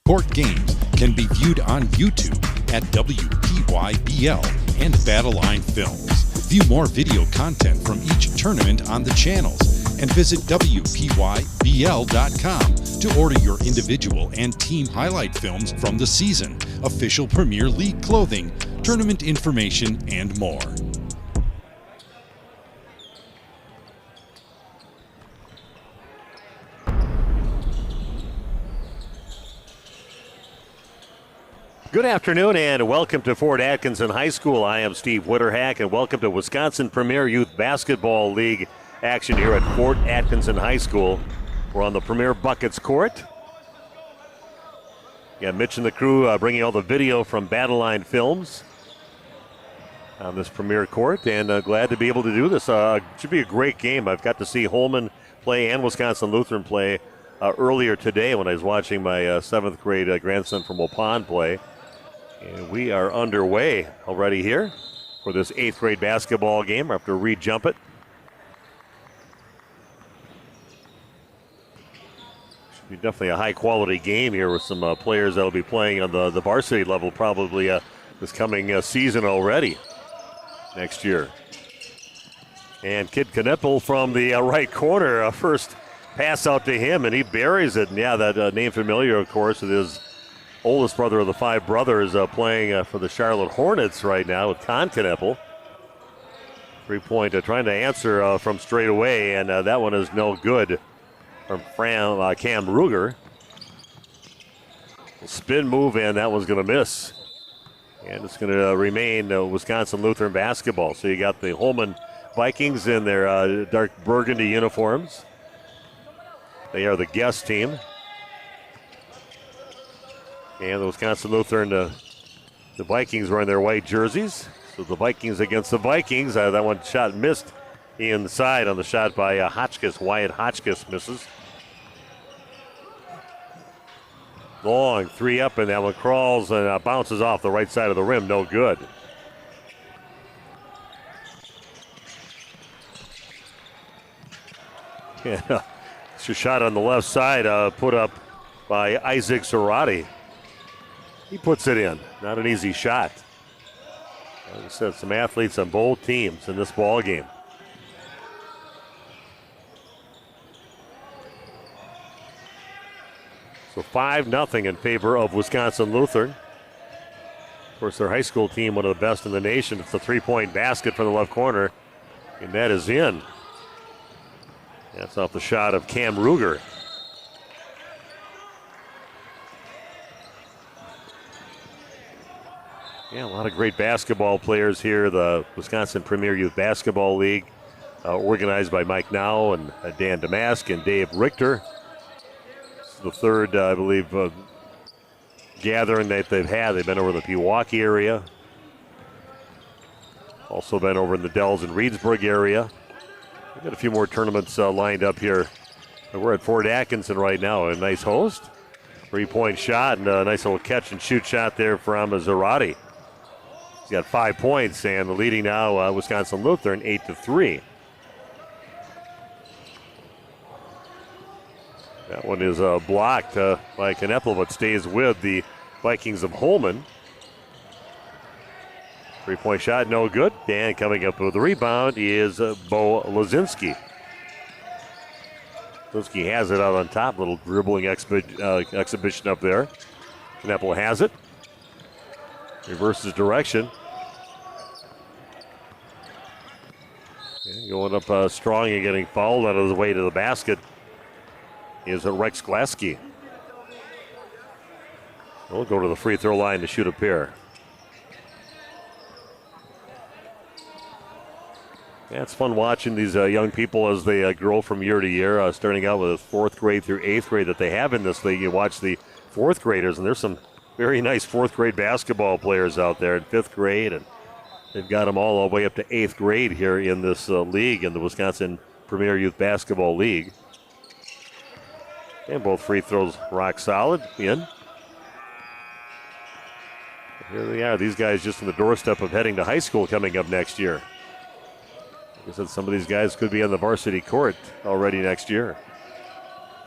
Court games can be viewed on YouTube at WPYBL and Battleline Films. View more video content from each tournament on the channels and visit WPYBL.com to order your individual and team highlight films from the season, official Premier League clothing, tournament information, and more. Good afternoon and welcome to Fort Atkinson High School. I am Steve Witterhack and welcome to Wisconsin Premier Youth Basketball League action here at Fort Atkinson High School. We're on the Premier Buckets court. Yeah, Mitch and the crew bringing all the video from Battleline Films on this Premier court, and glad to be able to do this. Should be a great game. I've got to see Holmen play and Wisconsin Lutheran play earlier today when I was watching my 7th grade grandson from Waupun play. And we are underway already here for this 8th grade basketball game. I have to re-jump it. Should be definitely a high-quality game here with some players that will be playing on the varsity level probably this coming season already next year. And Kid Kneppel from the right corner, first pass out to him, and he buries it. And yeah, that name familiar, of course, with his oldest brother of the 5 brothers playing for the Charlotte Hornets right now with Con Kneppel. 3-point trying to answer from straight away, and that one is no good from Cam Ruger. Spin move, and that one's going to miss. And it's going to remain Wisconsin Lutheran basketball. So you got the Holmen Vikings in their dark burgundy uniforms. They are the guest team. And the Wisconsin Lutheran, the Vikings wearing their white jerseys. So the Vikings against the Vikings. That one shot missed inside on the shot by Hotchkiss. Wyatt Hotchkiss misses. Long 3 up, and that one crawls and bounces off the right side of the rim. No good. Yeah, it's a shot on the left side put up by Isaac Zarate. He puts it in. Not an easy shot. Like I said, some athletes on both teams in this ball game. So 5-0 in favor of Wisconsin Lutheran. Of course, their high school team, one of the best in the nation. It's a 3-point basket from the left corner, and that is in. That's off the shot of Cam Ruger. Yeah, a lot of great basketball players here. The Wisconsin Premier Youth Basketball League, organized by Mike Now and Dan Damask and Dave Richter. This is the third, I believe, gathering that they've had. They've been over in the Pewaukee area. Also been over in the Dells and Reedsburg area. We've got a few more tournaments lined up here. We're at Fort Atkinson right now. A nice host. 3-point shot and a nice little catch and shoot shot there from Zarate. He's got 5 points, and the leading now Wisconsin Lutheran 8-3. That one is blocked by Kneppel, but stays with the Vikings of Holmen. 3-point shot, no good. And coming up with the rebound is Bo Lazinski. Lazinski has it out on top. Little dribbling exhibition up there. Kneppel has it. Reverses direction. And going up strong and getting fouled out of the way to the basket is Rex Glaske. We'll go to the free throw line to shoot a pair. Yeah, it's fun watching these young people as they grow from year to year, starting out with 4th grade through 8th grade that they have in this league. You watch the 4th graders, and there's some very nice 4th grade basketball players out there in 5th grade, and they've got them all the way up to 8th grade here in this league, in the Wisconsin Premier Youth Basketball League. And both free throws rock solid, in. Here they are, these guys just on the doorstep of heading to high school coming up next year. Like I said, some of these guys could be on the varsity court already next year.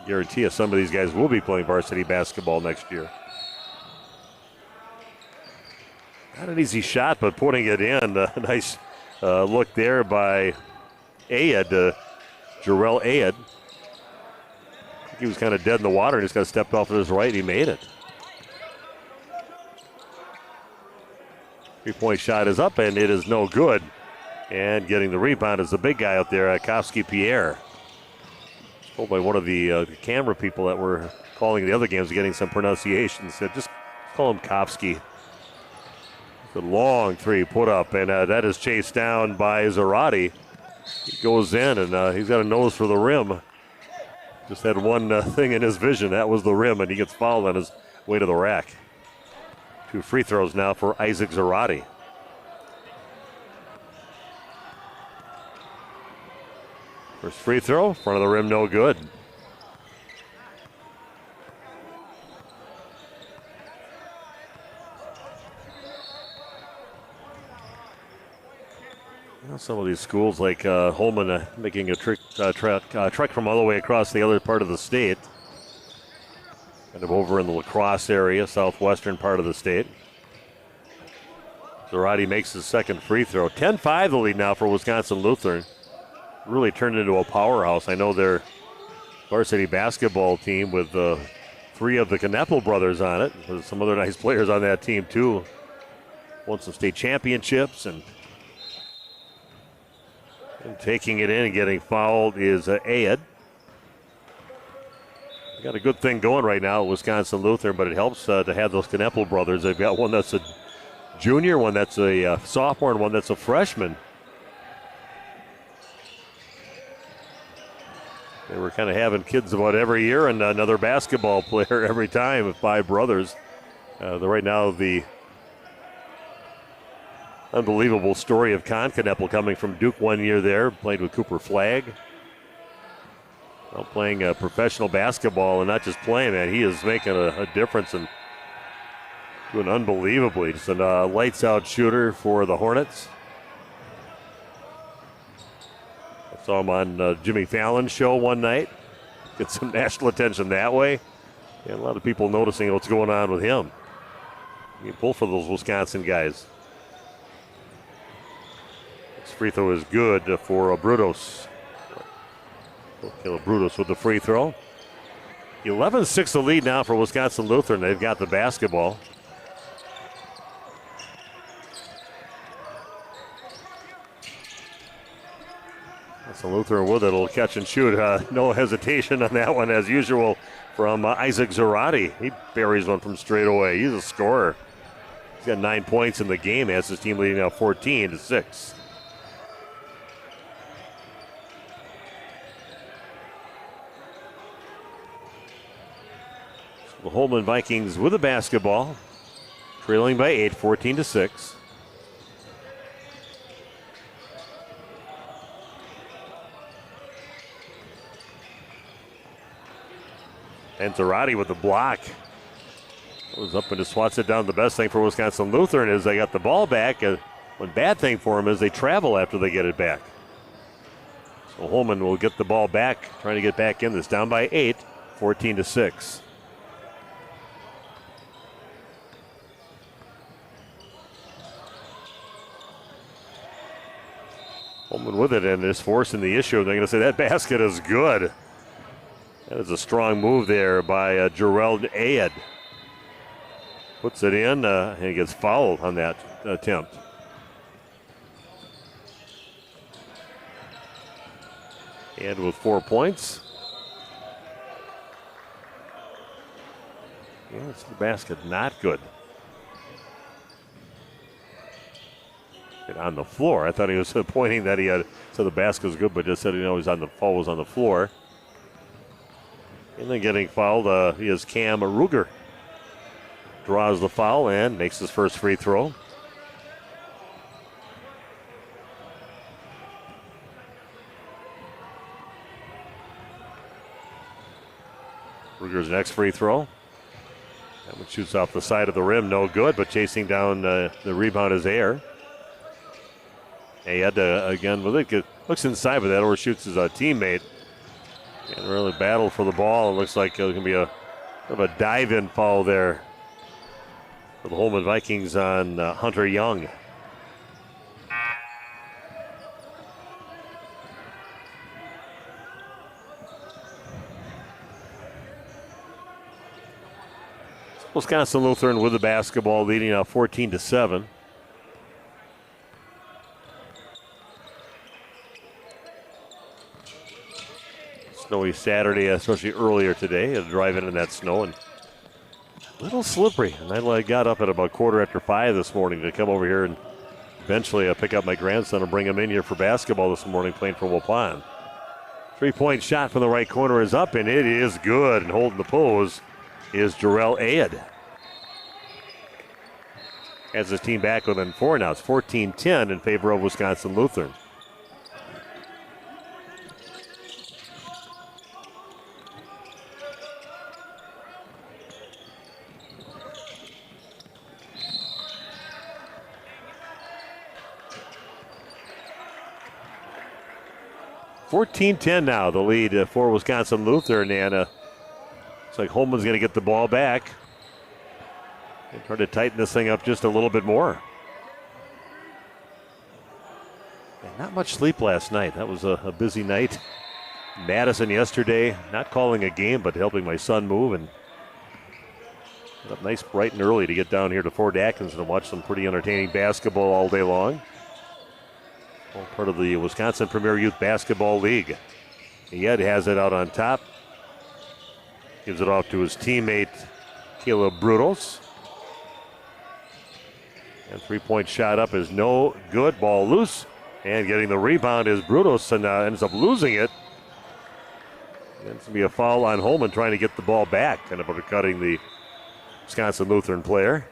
Guarantee you some of these guys will be playing varsity basketball next year. Not an easy shot, but putting it in. A nice look there by Ayed, Jarrell Ayed. He was kind of dead in the water and just got stepped off to his right. He made it. 3-point shot is up, and it is no good. And getting the rebound is the big guy out there, Kowski Pierre. Told by one of the camera people that were calling the other games, getting some pronunciation, said just call him Kowski. The long three put up, and that is chased down by Zarate. He goes in, and he's got a nose for the rim. Just had one thing in his vision. That was the rim, and he gets fouled on his way to the rack. 2 free throws now for Isaac Zarate. First free throw, front of the rim, no good. Some of these schools like Holmen making a trek from all the way across the other part of the state. Kind of over in the La Crosse area, southwestern part of the state. Zarate makes his second free throw. 10-5 the lead now for Wisconsin Lutheran. Really turned into a powerhouse. I know their varsity basketball team with 3 of the Kneppel brothers on it. There's some other nice players on that team too. Won some state championships, and taking it in and getting fouled is Ayed. Got a good thing going right now at Wisconsin Lutheran, but it helps to have those Kneppel brothers. They've got one that's a junior, one that's a sophomore, and one that's a freshman. They were kind of having kids about every year and another basketball player every time, 5 brothers. Right now, the unbelievable story of Con Kneppel coming from Duke 1 year there, played with Cooper Flagg. Well, playing professional basketball and not just playing, man. He is making a difference and doing unbelievably. Just a lights-out shooter for the Hornets. I saw him on Jimmy Fallon's show one night. Get some national attention that way. And a lot of people noticing what's going on with him. You can pull for those Wisconsin guys. This free throw is good for Brudos. Caleb Brudos with the free throw. 11-6 the lead now for Wisconsin Lutheran. They've got the basketball. That's a Lutheran with it. Will catch and shoot. No hesitation on that one as usual from Isaac Zarate. He buries one from straight away. He's a scorer. He's got 9 points in the game. He has his team leading now 14-6. The Holmen Vikings with the basketball, trailing by 8, 14-6. And Zarate with the block. Goes up and just swats it down. The best thing for Wisconsin Lutheran is they got the ball back. One bad thing for them is they travel after they get it back. So Holmen will get the ball back, trying to get back in this. Down by 8, 14-6. Holmen with it, and is forcing the issue. They're going to say that basket is good. That is a strong move there by Jarrell Ayed. Puts it in, and he gets fouled on that attempt. And with 4 points. Yes, the basket not good. On the floor. I thought he was pointing that he had said the basket was good, but just said he's on the foul was on the floor. And then getting fouled, he is Cam Ruger. Draws the foul and makes his first free throw. Ruger's next free throw. That one shoots off the side of the rim, no good, but chasing down the rebound is Ayer. Ayed again with it. Looks inside, but that overshoots his teammate. And really battled for the ball. It looks like there's going to be a dive-in foul there for the Holmen Vikings on Hunter Young. Wisconsin Lutheran with the basketball, leading now 14-7. Snowy Saturday, especially earlier today, driving in that snow and a little slippery. And I got up at about 5:15 this morning to come over here and eventually pick up my grandson and bring him in here for basketball this morning, playing for Waupun. 3-point shot from the right corner is up, and it is good. And holding the pose is Jarrell Ayed. Has his team back within 4 now. It's 14-10 in favor of Wisconsin Lutheran. (14-10) now, the lead for Wisconsin Lutheran, and looks like Holmen's going to get the ball back and try to tighten this thing up just a little bit more. And not much sleep last night. That was a busy night. Madison yesterday, not calling a game, but helping my son move, and got up nice bright and early to get down here to Fort Atkinson and watch some pretty entertaining basketball all day long. All part of the Wisconsin Premier Youth Basketball League. Ayed has it out on top. Gives it off to his teammate, Caleb Brudos. And 3-point shot up is no good. Ball loose. And getting the rebound is Brudos, and ends up losing it. And it's going to be a foul on Holmen trying to get the ball back, kind of undercutting the Wisconsin Lutheran player.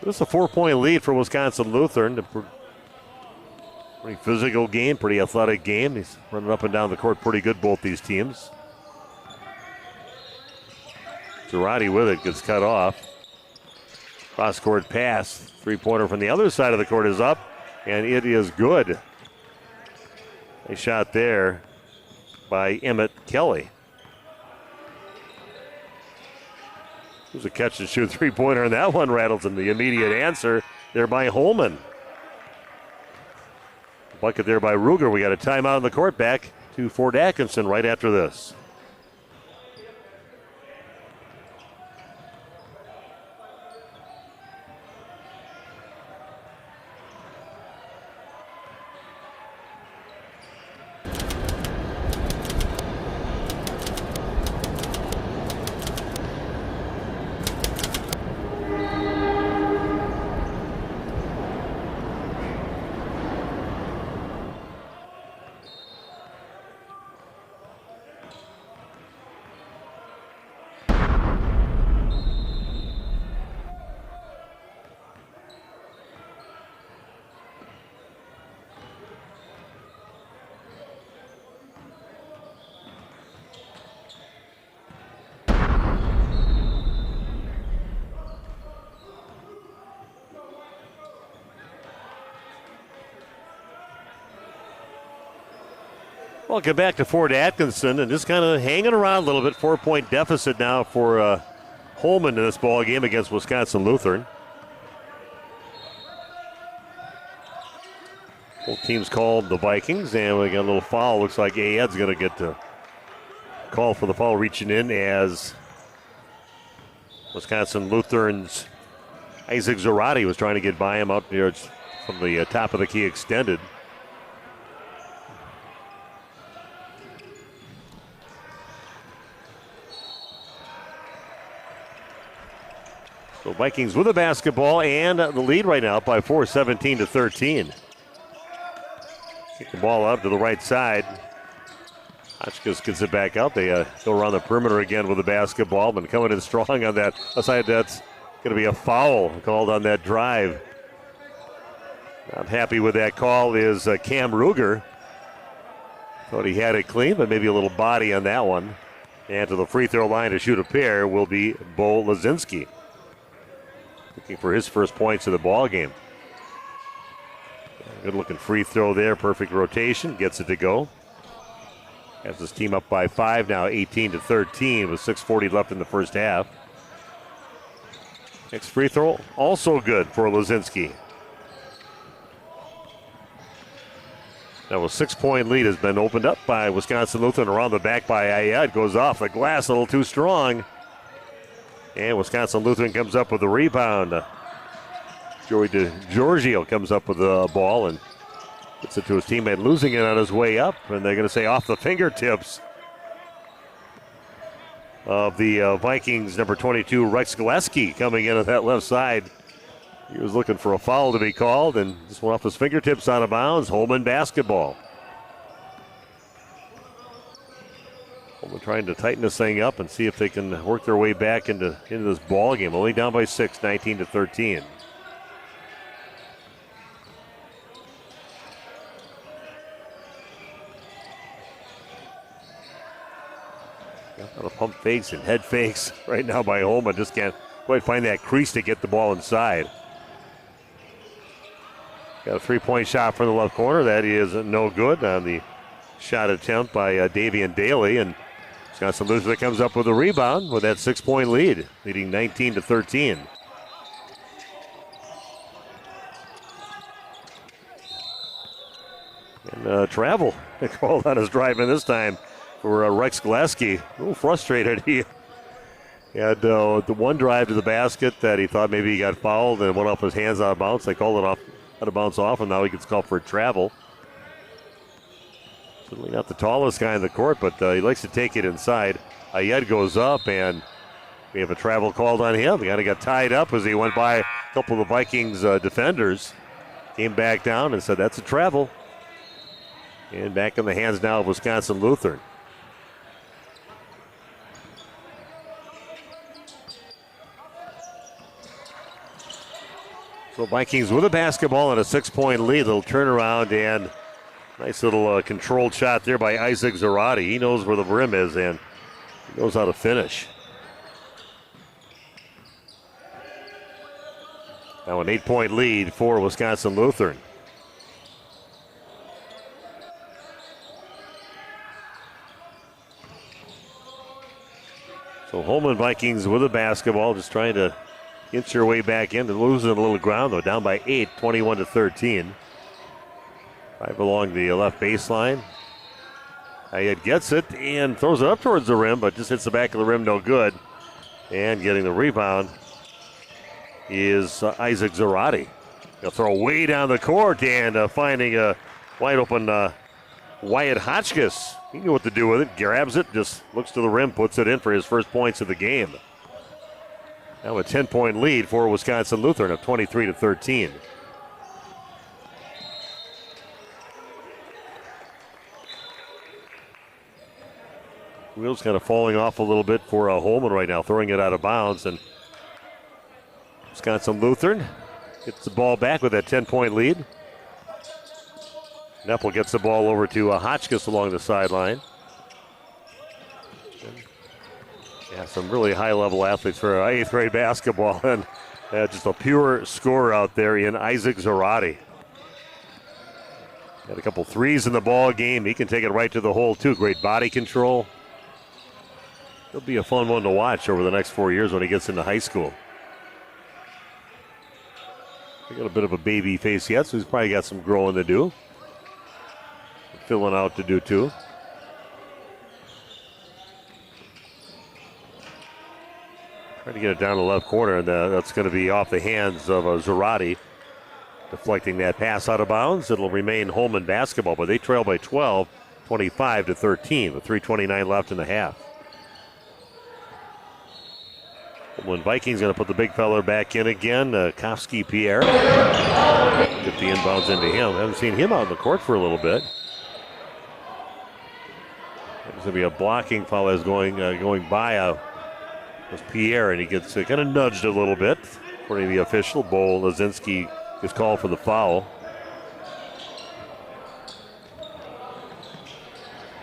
This is a 4-point lead for Wisconsin Lutheran. A pretty physical game, pretty athletic game. He's running up and down the court pretty good, both these teams. Girardi with it, gets cut off. Cross-court pass. 3-pointer from the other side of the court is up, and it is good. A shot there by Emmett Kelly. There's a catch-and-shoot 3-pointer, and that one rattles in. The immediate answer there by Holmen. Bucket there by Ruger. We got a timeout on the court. Back to Fort Atkinson right after this. Welcome back to Fort Atkinson, and just kind of hanging around a little bit. 4-point deficit now for Holmen in this ball game against Wisconsin Lutheran. Both teams called the Vikings, and we got a little foul. Looks like Ayed's going to get the call for the foul, reaching in as Wisconsin Lutheran's Isaac Girardi was trying to get by him up near from the top of the key extended. So Vikings with the basketball and the lead right now by 4, 17-13. Kick the ball out to the right side. Hotchkiss gets it back out. They go around the perimeter again with the basketball, but coming in strong on that side. That's going to be a foul called on that drive. Not happy with that call is Cam Ruger. Thought he had it clean, but maybe a little body on that one. And to the free throw line to shoot a pair will be Bo Lazinski. Looking for his first points of the ball game. Good looking free throw there. Perfect rotation. Gets it to go. Has his team up by 5 now, 18-13, with 6:40 left in the first half. Next free throw, also good for Lazinski. Now a 6-point lead has been opened up by Wisconsin Lutheran. Around the back by Ayad, goes off the glass a little too strong. And Wisconsin Lutheran comes up with a rebound. Joey DiGiorgio comes up with the ball and gets it to his teammate, losing it on his way up. And they're going to say off the fingertips of the Vikings, number 22, Rex Gillespie, coming in at that left side. He was looking for a foul to be called and just went off his fingertips out of bounds. Holmen basketball. Holmen trying to tighten this thing up and see if they can work their way back into this ball game. Only down by 6, 19-13. A lot of pump fakes and head fakes right now by Holmen. Just can't quite find that crease to get the ball inside. Got a 3-point shot from the left corner. That is no good on the shot attempt by Davian Daly. And Wisconsin Lutheran comes up with a rebound with that 6-point lead, leading 19-13. And travel called on his drive in this time for Rex Gillespie. A little frustrated. He had the one drive to the basket that he thought maybe he got fouled and went off his hands out of bounds. They called it off, out of bounds off, and now he gets called for travel. Certainly not the tallest guy in the court, but he likes to take it inside. Ayed goes up, and we have a travel called on him. He kind of got tied up as he went by a couple of the Vikings defenders. Came back down and said, that's a travel. And back in the hands now of Wisconsin Lutheran. So Vikings with a basketball and a 6-point lead. Little turnaround and nice little controlled shot there by Isaac Zarate. He knows where the rim is and he knows how to finish. Now an 8-point lead for Wisconsin Lutheran. So Holmen Vikings with a basketball, just trying to inch your way back in. They're losing a little ground, though, down by 8, 21-13. 5 along the left baseline. Ayed gets it and throws it up towards the rim, but just hits the back of the rim, no good. And getting the rebound is Isaac Zarate. He'll throw way down the court and finding a wide open Wyatt Hotchkiss. He knew what to do with it. Grabs it, just looks to the rim, puts it in for his first points of the game. Now a 10-point lead for Wisconsin Lutheran of 23-13. Wheels kind of falling off a little bit for Holmen right now, throwing it out of bounds. And Wisconsin Lutheran gets the ball back with that 10-point lead. Nepple gets the ball over to Hotchkiss along the sideline. Yeah, some really high-level athletes for 8th grade basketball, and just a pure scorer out there in Isaac Zarate. Got a couple threes in the ball game. He can take it right to the hole, too. Great body control. He'll be a fun one to watch over the next 4 years when he gets into high school. He got a bit of a baby face yet, so he's probably got some growing to do. Filling out to do, too. Trying to get it down to the left corner, and that's going to be off the hands of Zarate. Deflecting that pass out of bounds. It'll remain Holmen basketball, but they trail by 12, 25-13, with 3:29 left in the half. Holmen Vikings going to put the big fella back in again. Kofsky Pierre. Get the inbounds into him. Haven't seen him out on the court for a little bit. There's going to be a blocking foul as going by was Pierre, and he gets kind of nudged a little bit. According to the official, Bo Lazinski is called for the foul.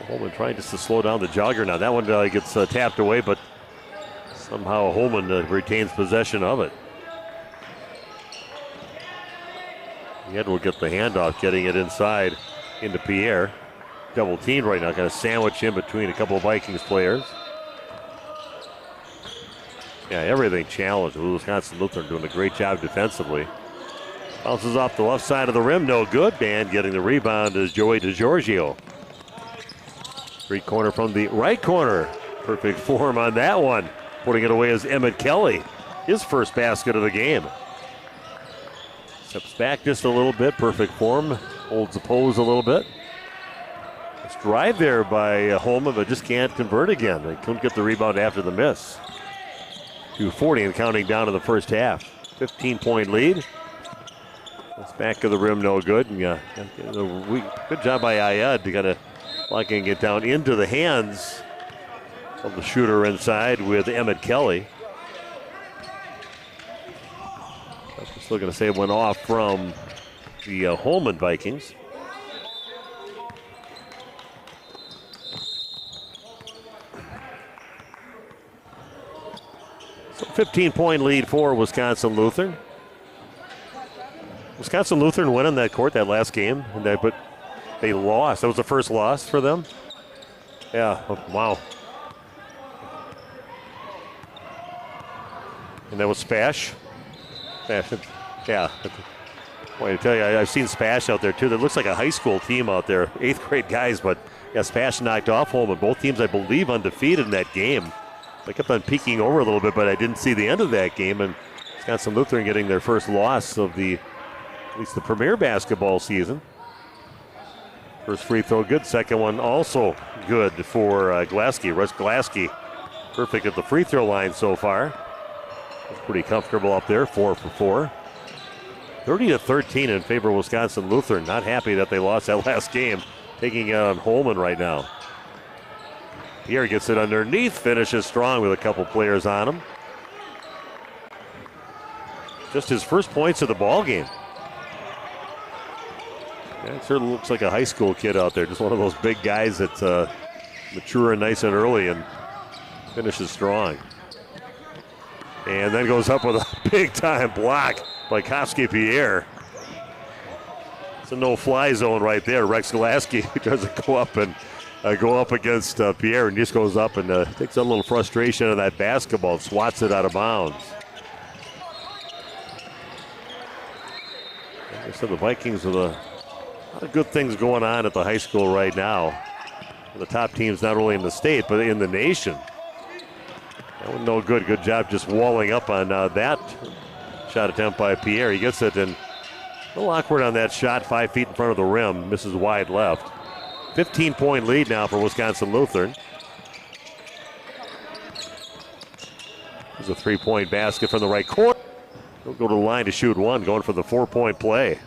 Holmen trying just to slow down the jogger now. That one gets tapped away, but somehow Holmen retains possession of it. Edward will get the handoff, getting it inside into Pierre. double teamed right now. Got a sandwich in between a couple of Vikings players. Yeah, everything challenged. Wisconsin Lutheran doing a great job defensively. Bounces off the left side of the rim, no good. And getting the rebound is Joey DeGiorgio. Street corner from the right corner. Perfect form on that one. Putting it away is Emmett Kelly. His first basket of the game. Steps back just a little bit. Perfect form. Holds the pose a little bit. Nice drive there by Holmen, but just can't convert again. They couldn't get the rebound after the miss. 2:40 and counting down in the first half. 15-point lead. That's back of the rim, no good. And, good job by Ayad to kind of locking it down into the hands of the shooter inside with Emmett Kelly. I was still going to say it went off from the Holmen Vikings. So 15-point lead for Wisconsin Lutheran. Wisconsin Lutheran went on that court that last game, but they lost. That was the first loss for them. Yeah, wow. And that was Spash. Yeah. Boy, I tell you, I've seen Spash out there too. That looks like a high school team out there, 8th grade guys. But yeah, Spash knocked off Holmen. Both teams, I believe, undefeated in that game. I kept on peeking over a little bit, but I didn't see the end of that game. And Wisconsin Lutheran getting their first loss of at least the premier basketball season. First free throw good. Second one also good for Glaske. Russ Glaske, perfect at the free throw line so far. It's pretty comfortable up there, 4 for 4. 30-13 in favor of Wisconsin Lutheran. Not happy that they lost that last game. Taking it on Holmen right now. Pierre gets it underneath, finishes strong with a couple players on him. Just his first points of the ball game. Yeah, it certainly looks like a high school kid out there. Just one of those big guys that's mature and nice and early and finishes strong. And then goes up with a big-time block by Kofsky Pierre. It's a no-fly zone right there. Rex Glaske doesn't go up against Pierre and just goes up and takes a little frustration of that basketball, swats it out of bounds. Like I said, the Vikings with a lot of good things going on at the high school right now. The top teams not only in the state, but in the nation. That one no good. Good job just walling up on that shot attempt by Pierre. He gets it and a little awkward on that shot, 5 feet in front of the rim. Misses wide left. 15-point lead now for Wisconsin Lutheran. There's a 3-point basket from the right corner. He'll go to the line to shoot one, going for the 4-point play.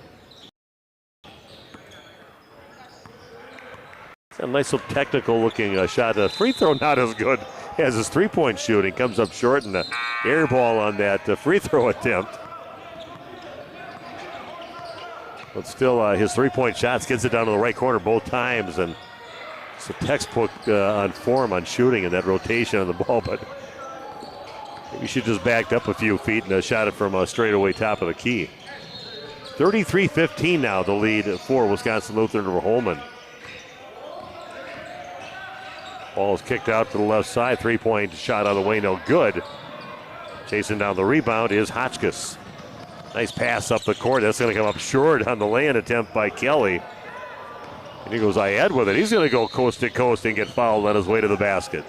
A nice little technical looking shot. The free throw not as good as his 3-point shooting. Comes up short and the air ball on that free throw attempt. But still his 3-point shots gets it down to the right corner both times. And it's a textbook on form on shooting and that rotation on the ball. But maybe she just backed up a few feet and shot it from a straightaway top of the key. 33-15 now the lead for Wisconsin Lutheran over Holmen. Ball is kicked out to the left side. 3-point shot on the way, no good. Chasing down the rebound is Hotchkiss. Nice pass up the court. That's going to come up short on the lay-in attempt by Kelly. And he goes Ayad with it. He's going to go coast to coast and get fouled on his way to the basket.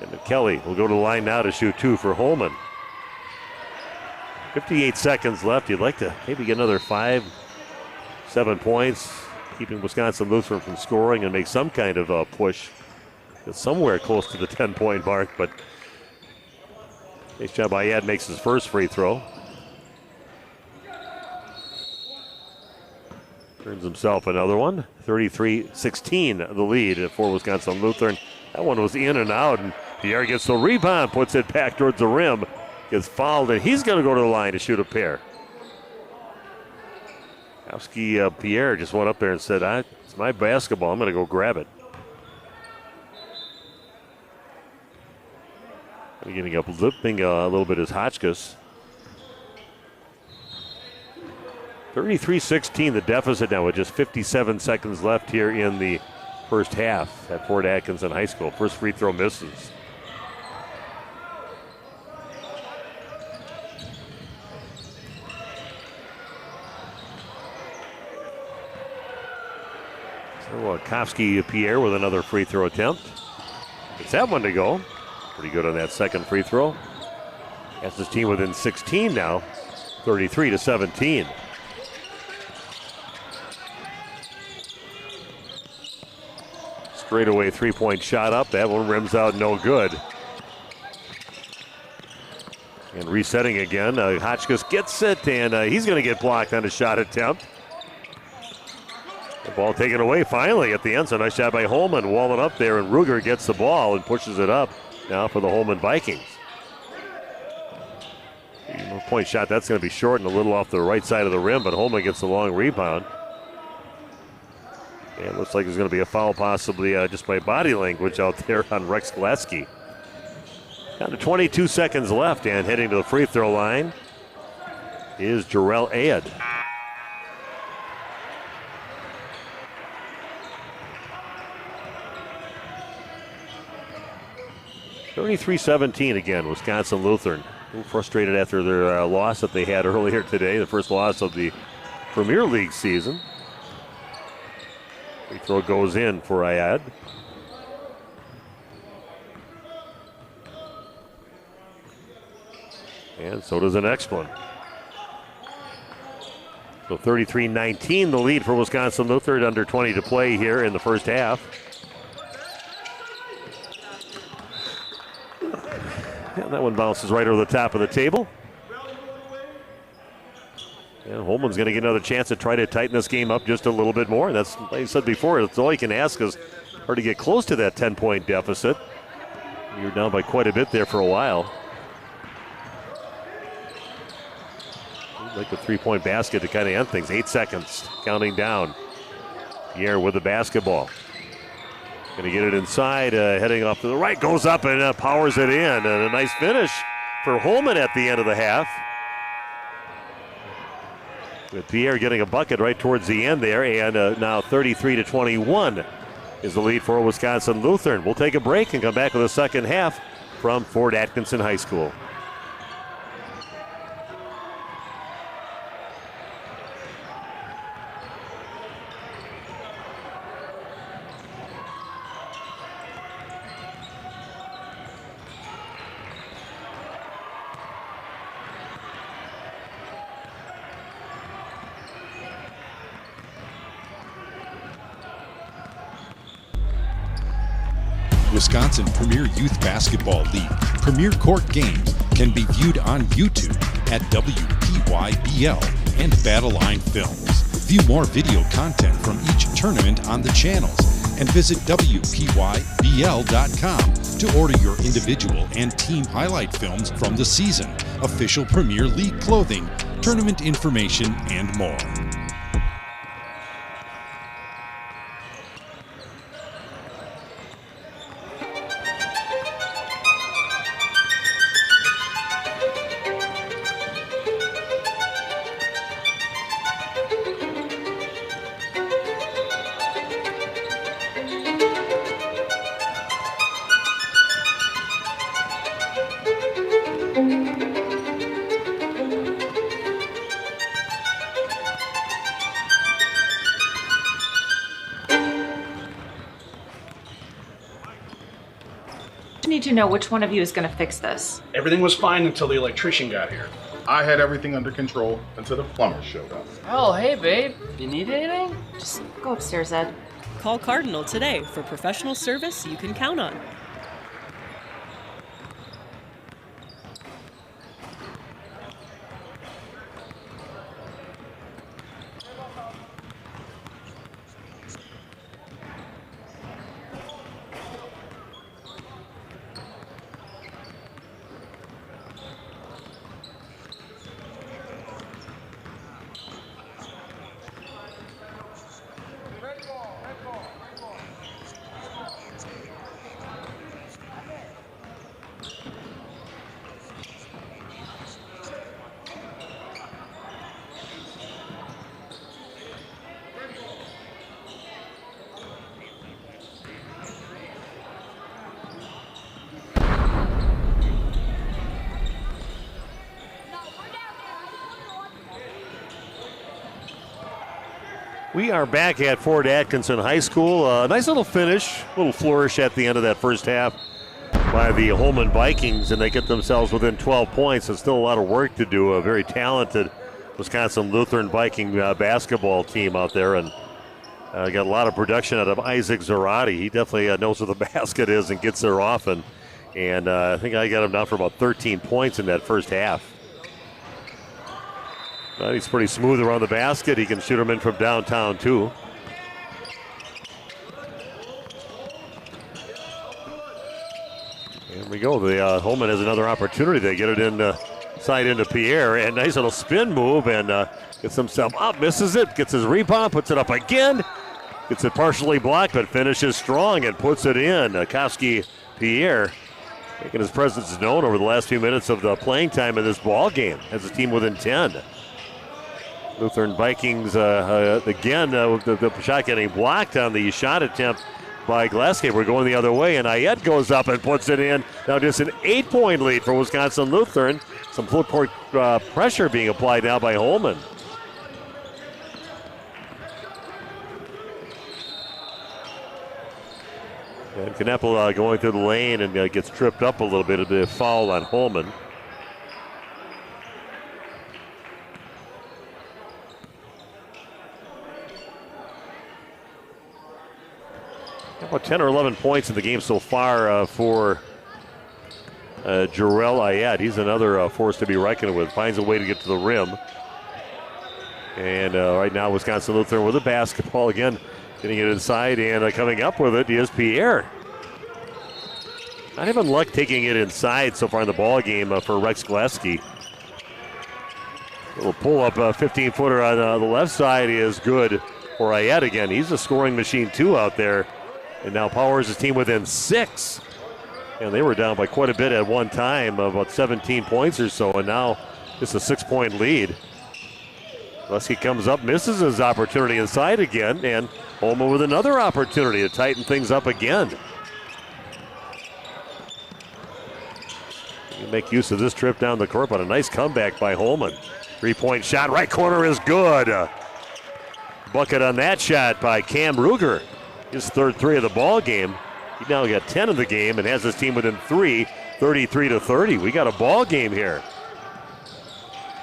And Kelly will go to the line now to shoot 2 for Holmen. 58 seconds left. You'd like to maybe get another 5-7 points, keeping Wisconsin Lutheran from scoring and make some kind of a push. It's somewhere close to the 10-point mark, but nice job. Ayad makes his first free throw. Turns himself another one. 33-16 the lead for Wisconsin Lutheran. That one was in and out, and Pierre gets the rebound, puts it back towards the rim, gets fouled, and he's going to go to the line to shoot a pair. Kowski Pierre just went up there and said, it's my basketball, I'm going to go grab it. Getting up, limping a little bit is Hotchkiss. 33-16 the deficit now with just 57 seconds left here in the first half at Fort Atkinson High School. First free throw misses. So Kofsky Pierre with another free throw attempt. Gets that one to go. Pretty good on that second free throw. Has his team within 16 now, 33-17. Straightaway three-point shot up. That one rims out no good. And resetting again. Hotchkiss gets it, and he's going to get blocked on a shot attempt. The ball taken away finally at the end. So nice shot by Holmen, walling up there, and Ruger gets the ball and pushes it up now for the Holmen Vikings. Point shot, that's going to be short and a little off the right side of the rim, but Holmen gets the long rebound. And it looks like there's going to be a foul possibly just by body language out there on Rex Glasky. Down to 22 seconds left, and heading to the free throw line is Jarrell Ayad. (33-17) again, Wisconsin Lutheran. A little frustrated after their loss that they had earlier today, the first loss of the Premier League season. Free throw goes in for Ayad. And so does the next one. So 33-19, the lead for Wisconsin Lutheran, under 20 to play here in the first half. And that one bounces right over the top of the table. And Holman's going to get another chance to try to tighten this game up just a little bit more. That's, like I said before, that's all you can ask is hard to get close to that 10-point deficit. You're down by quite a bit there for a while. Like the three-point basket to kind of end things. 8 seconds, counting down. Pierre with the basketball. Going to get it inside, heading off to the right, goes up and powers it in. And a nice finish for Holmen at the end of the half. With Pierre getting a bucket right towards the end there, and now 33-21 is the lead for Wisconsin Lutheran. We'll take a break and come back with the second half from Fort Atkinson High School. Wisconsin Premier Youth Basketball League Premier Court games can be viewed on YouTube at WPYBL and Battleline Films. View more video content from each tournament on the channels and visit WPYBL.com to order your individual and team highlight films from the season, official Premier League clothing, tournament information, and more. Need to know which one of you is going to fix this. Everything was fine until the electrician got here. I had everything under control until the plumber showed up. Oh, hey, babe. You need anything? Just go upstairs, Ed. Call Cardinal today for professional service you can count on. We are back at Fort Atkinson High School. Nice little finish, little flourish at the end of that first half by the Holmen Vikings, and they get themselves within 12 points. There's still a lot of work to do. A very talented Wisconsin Lutheran Viking basketball team out there, and got a lot of production out of Isaac Zarate. He definitely knows where the basket is and gets there often. And I think I got him down for about 13 points in that first half. He's pretty smooth around the basket. He can shoot them in from downtown, too. Here we go. The Holmen has another opportunity. They get it inside into Pierre. And nice little spin move, and gets himself up, misses it, gets his rebound, puts it up again. Gets it partially blocked, but finishes strong and puts it in. Koski Pierre making his presence known over the last few minutes of the playing time in this ball game. Has a team within 10. Lutheran Vikings, again, the shot getting blocked on the shot attempt by Glasgow. We're going the other way, and Ayed goes up and puts it in. Now just an 8-point lead for Wisconsin Lutheran. Some full court pressure being applied now by Holmen. And Kneppel going through the lane and gets tripped up a little bit. A bit of foul on Holmen. About 10 or 11 points in the game so far for Jarrell Ayed. He's another force to be reckoned with. Finds a way to get to the rim. And right now Wisconsin Lutheran with the basketball again. Getting it inside and coming up with it is Pierre. Not even luck taking it inside so far in the ball game for Rex Glasky. Little pull-up 15-footer on the left side is good for Ayed again. He's a scoring machine too out there. And now powers his team within 6. And they were down by quite a bit at one time, about 17 points or so. And now just a 6-point lead. Glasky comes up, misses his opportunity inside again. And Holmen with another opportunity to tighten things up again. You make use of this trip down the court, but a nice comeback by Holmen. 3-point shot, right corner is good. Bucket on that shot by Cam Ruger. His third 3 of the ball game. He now got 10 of the game and has his team within 3, 33-30. We got a ball game here.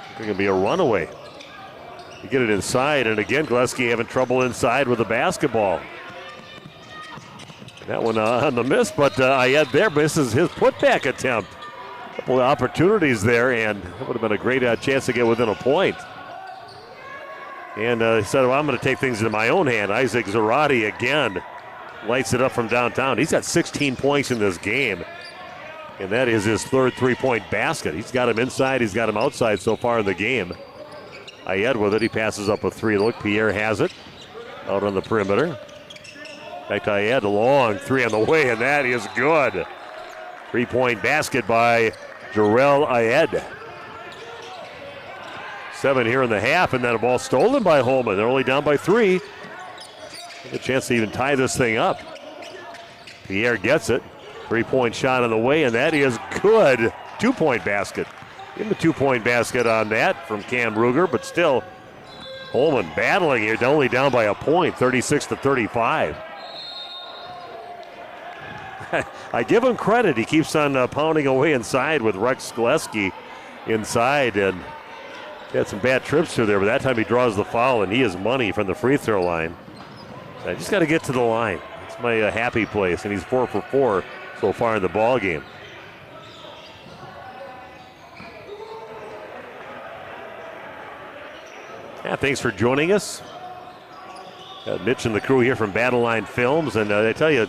It's going to be a runaway. You get it inside, and again, Glasky having trouble inside with the basketball. And that one on the miss, but Ayed there misses his putback attempt. A couple of opportunities there, and that would have been a great chance to get within a point. And he said, well, I'm going to take things into my own hand. Isaac Zarate again lights it up from downtown. He's got 16 points in this game, and that is his third 3-point basket. He's got him inside, he's got him outside so far in the game. Ayed with it, he passes up a 3. Look, Pierre has it out on the perimeter. Back to Ayed, a long 3 on the way, and that is good. 3-point basket by Jarrell Ayed. 7 here in the half, and then a ball stolen by Holmen. They're only down by 3. A chance to even tie this thing up. Pierre gets it. 3-point shot on the way, and that is good. 2-point basket. Give him a 2-point basket on that from Cam Ruger, but still, Holmen battling here, only down by a point, 36-35. I give him credit. He keeps on pounding away inside with Rex Glasky inside, and he had some bad trips through there, but that time he draws the foul, and he is money from the free throw line. So I just got to get to the line. It's my happy place, and he's 4 for 4 so far in the ball game. Yeah, thanks for joining us. Got Mitch and the crew here from Battle Line Films, and I tell you,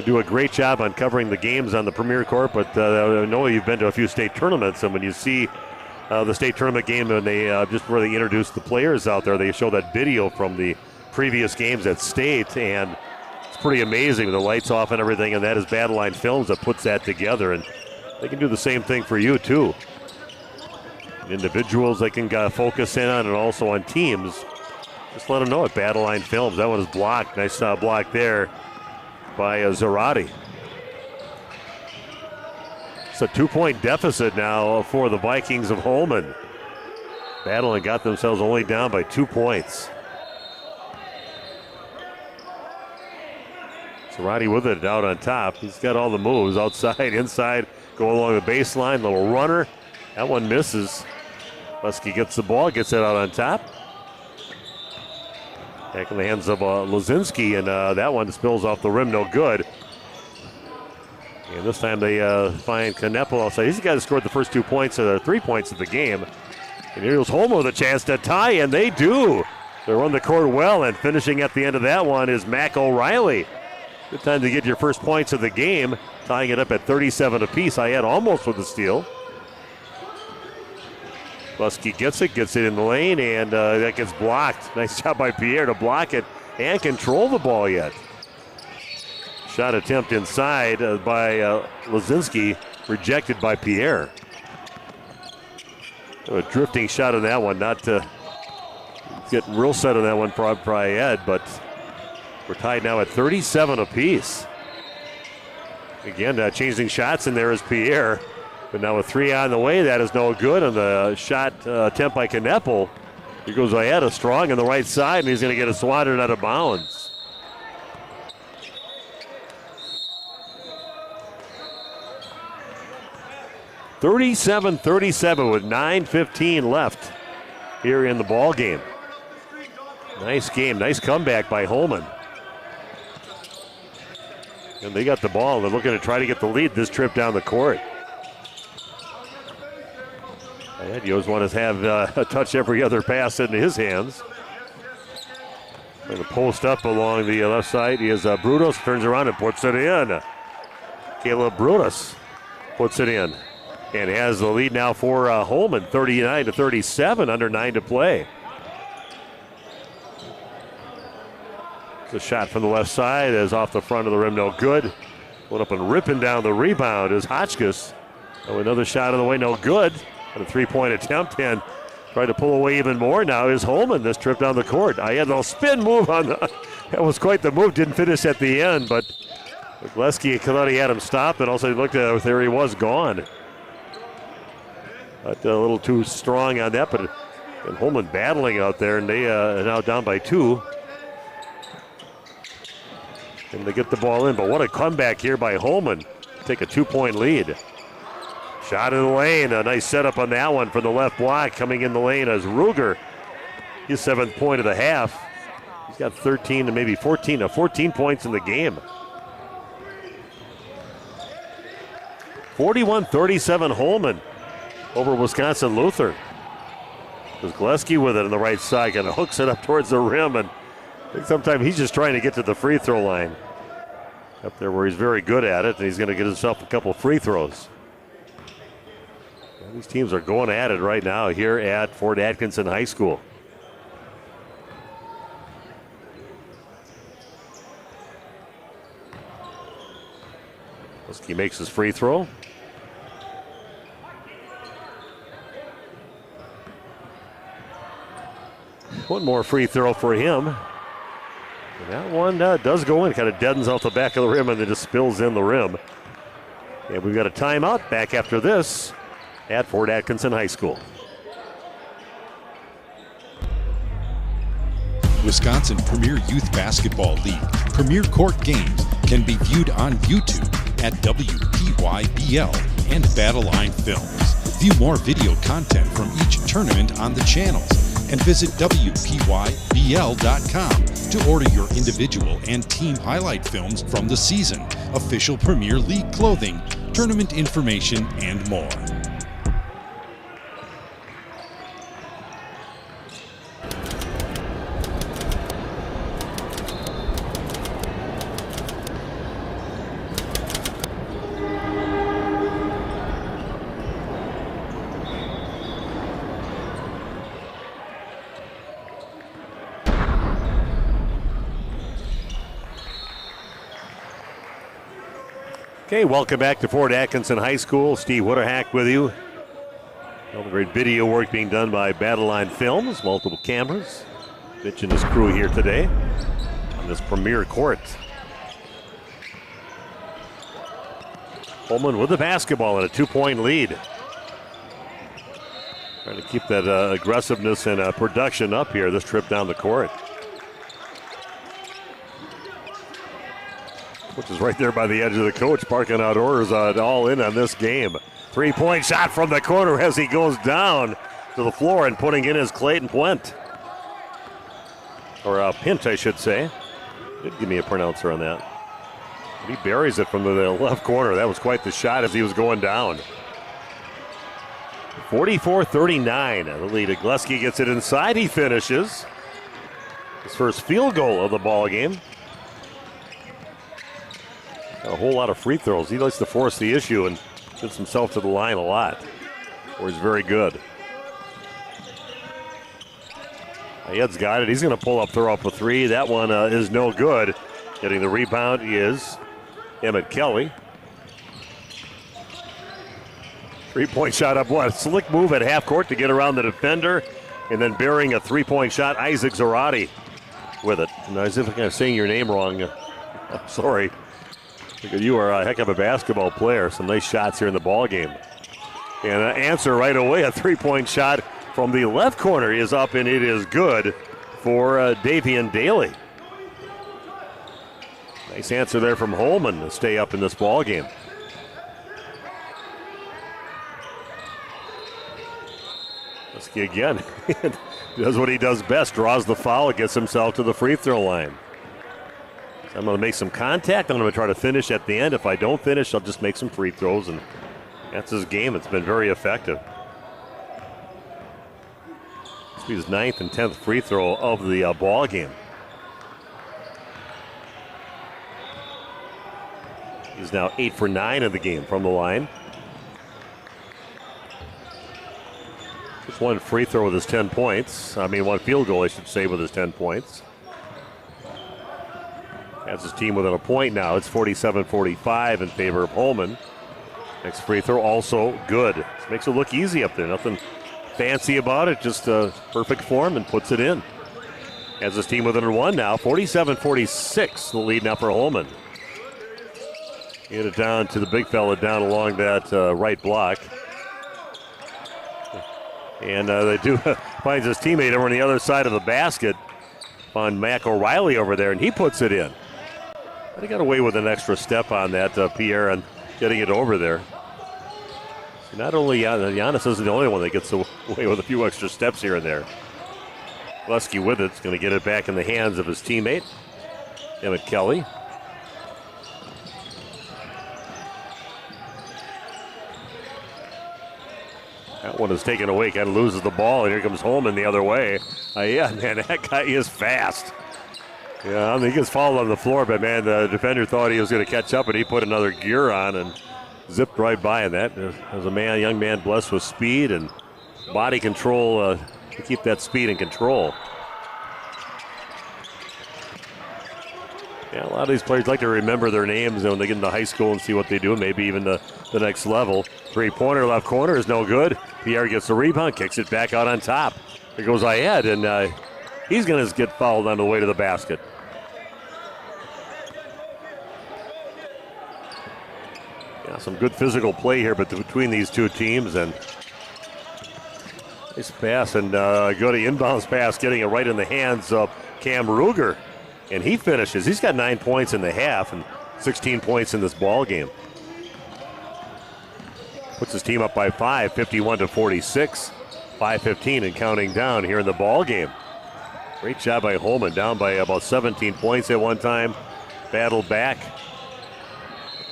do a great job on covering the games on the Premier Court, but I know you've been to a few state tournaments, and when you see the state tournament game, and they just where they introduce the players out there, they show that video from the previous games at state, and it's pretty amazing with the lights off and everything, and that is Battle Line Films that puts that together, and they can do the same thing for you too. Individuals they can focus in on, and also on teams. Just let them know at Battle Line Films. That one is blocked. Nice block there by Zarate. It's a 2-point deficit now for the Vikings of Holmen. Battling got themselves only down by 2 points. Serrati with it out on top. He's got all the moves outside, inside, go along the baseline, little runner. That one misses. Lusky gets the ball, gets it out on top. Back in the hands of Lazinski, and that one spills off the rim, no good. And this time they find Kneppel outside. He's the guy that scored the first 2 points, 3 points of the game. And here's Holmen with a chance to tie, and they do. They run the court well, and finishing at the end of that one is Mac O'Reilly. Good time to get your first points of the game, tying it up at 37 apiece. I had almost with the steal. Lusky gets it in the lane, and that gets blocked. Nice job by Pierre to block it and control the ball yet. Shot attempt inside by Lazinski, rejected by Pierre. A drifting shot on that one, not to get real set on that one, probably Ed, but we're tied now at 37 apiece. Again, changing shots in there is Pierre, but now with 3 on the way, that is no good. On the shot attempt by Kneppel, here goes Ayeta strong on the right side, and he's going to get a swatted out of bounds. (37-37) with 9:15 left here in the ball game. Nice game, nice comeback by Holmen. And they got the ball. They're looking to try to get the lead this trip down the court. You always want to have a touch every other pass into his hands. And the post up along the left side is Brutus, turns around and puts it in. Caleb Brutus puts it in and has the lead now for Holmen, 39-37, under 9 to play. The shot from the left side is off the front of the rim, no good. Went up and ripping down the rebound is Hotchkiss. Oh, another shot on the way, no good. And a 3-point attempt, and trying to pull away even more now is Holmen this trip down the court. I had a little spin move on that was quite the move, didn't finish at the end, but Gillespie thought he had him stopped, and also he looked at it, there he was gone. But a little too strong on that, but and Holmen battling out there, and they are now down by 2. And they get the ball in, but what a comeback here by Holmen. Take a 2-point lead. Shot in the lane, a nice setup on that one from the left block. Coming in the lane as Ruger. His 7th point of the half. He's got 13 to maybe 14 points in the game. 41-37 Holmen over Wisconsin Lutheran. There's Gillespie with it on the right side, kind of hooks it up towards the rim, and I think sometimes he's just trying to get to the free throw line. Up there where he's very good at it, and he's going to get himself a couple free throws. And these teams are going at it right now here at Fort Atkinson High School. Gillespie makes his free throw. One more free throw for him. And that one does go in, kind of deadens out the back of the rim and then just spills in the rim. And we've got a timeout back after this at Fort Atkinson High School. Wisconsin Premier Youth Basketball League Premier Court games can be viewed on YouTube at WPYBL and Battleline Films. View more video content from each tournament on the channels and visit WPYBL.com to order your individual and team highlight films from the season, official Premier League clothing, tournament information, and more. Okay, welcome back to Fort Atkinson High School. Steve Witterhack with you. All the great video work being done by Battleline Films, multiple cameras. Mitch and his crew here today on this Premier Court. Holmen with the basketball and a 2-point lead. Trying to keep that aggressiveness and production up here this trip down the court. which is right there by the edge of the coach, parking outdoors, all in on this game. 3-point shot from the corner as he goes down to the floor and putting in his Clayton Pwent. Or Pint, I should say. Did give me a pronouncer on that. He buries it from the left corner. That was quite the shot as he was going down. 44-39, the lead. Gleski gets it inside. He finishes. His first field goal of the ball game. Got a whole lot of free throws. He likes to force the issue and gets himself to the line a lot, where he's very good. Ed's got it. He's going to pull up, throw up a three. That one is no good. Getting the rebound is Emmett Kelly. 3-point shot up one. Slick move at half court to get around the defender. And then burying a 3-point shot, Isaac Zarate with it. And as if I'm saying your name wrong, I'm sorry. You are a heck of a basketball player. Some nice shots here in the ball game. And an answer right away. A 3-point shot from the left corner is up, and it is good for Davian Daly. Nice answer there from Holmen to stay up in this ball game. Husky again does what he does best, draws the foul, gets himself to the free throw line. So I'm going to make some contact. I'm going to try to finish at the end. If I don't finish, I'll just make some free throws, and that's his game. It's been very effective. This will be his 9th and 10th free throw of the ball game. He's now 8 for 9 in the game from the line. Just one free throw with his 10 points. One field goal, I should say, with his 10 points. Has his team within a point now. It's 47-45 in favor of Holmen. Next free throw also good. This makes it look easy up there. Nothing fancy about it, just a perfect form, and puts it in. Has his team within one now. 47-46, the lead now for Holmen. Get it down to the big fella down along that right block. And they do finds his teammate over on the other side of the basket on Mac O'Reilly over there, and he puts it in. But he got away with an extra step on that, Pierre, and getting it over there. So not only Giannis isn't the only one that gets away with a few extra steps here and there. Gleski with it's going to get it back in the hands of his teammate, Emmett Kelly. That one is taken away, kind of loses the ball, and here comes Holmen the other way. That guy is fast. Yeah, he gets fouled on the floor, but man, the defender thought he was going to catch up, and he put another gear on and zipped right by in that. As a young man blessed with speed and body control to keep that speed and control. Yeah, a lot of these players like to remember their names when they get into high school and see what they do, maybe even the next level. Three-pointer left corner is no good. Pierre gets the rebound, kicks it back out on top. There goes Ayed, and he's going to get fouled on the way to the basket. Yeah, some good physical play here between these two teams, and nice pass, and go to inbounds pass, getting it right in the hands of Cam Ruger. And he finishes. He's got 9 points in the half and 16 points in this ball game. Puts his team up by 5, 51-46. 5:15 and counting down here in the ball game. Great job by Holmen, down by about 17 points at one time. Battled back.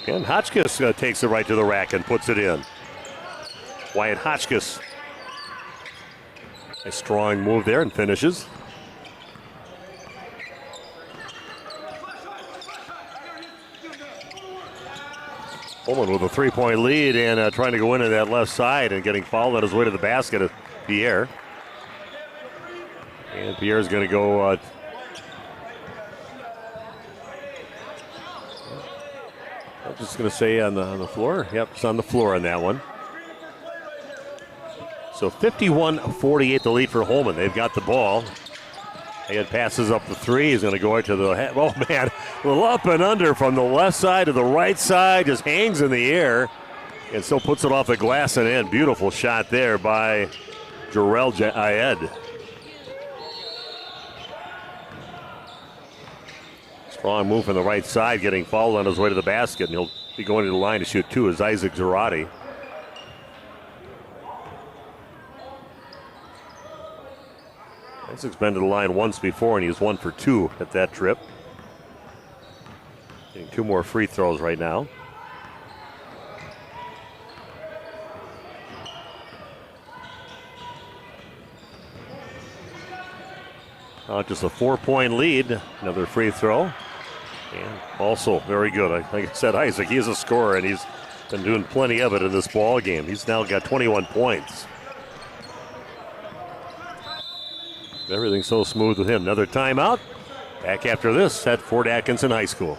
And Hotchkiss takes it right to the rack and puts it in. Wyatt Hotchkiss. A strong move there and finishes. Holmen with a 3-point lead and trying to go into that left side and getting fouled on his way to the basket of Pierre. And Pierre's going to go I'm just going to say on the floor. Yep, it's on the floor on that one. So 51-48 the lead for Holmen. They've got the ball. He passes up the three. He's going to go right to the head. Oh, man. A little up and under from the left side to the right side. Just hangs in the air and still puts it off the glass and in. Beautiful shot there by Jarrell Ayed. Strong move from the right side, getting fouled on his way to the basket, and he'll be going to the line to shoot two as Isaac Zarate. Isaac's been to the line once before, and he's 1 for 2 at that trip. Getting 2 more free throws right now. Just a 4-point lead. Another free throw. And also very good. Like I said, Isaac, he is a scorer, and he's been doing plenty of it in this ball game. He's now got 21 points. Everything's so smooth with him. Another timeout. Back after this at Fort Atkinson High School.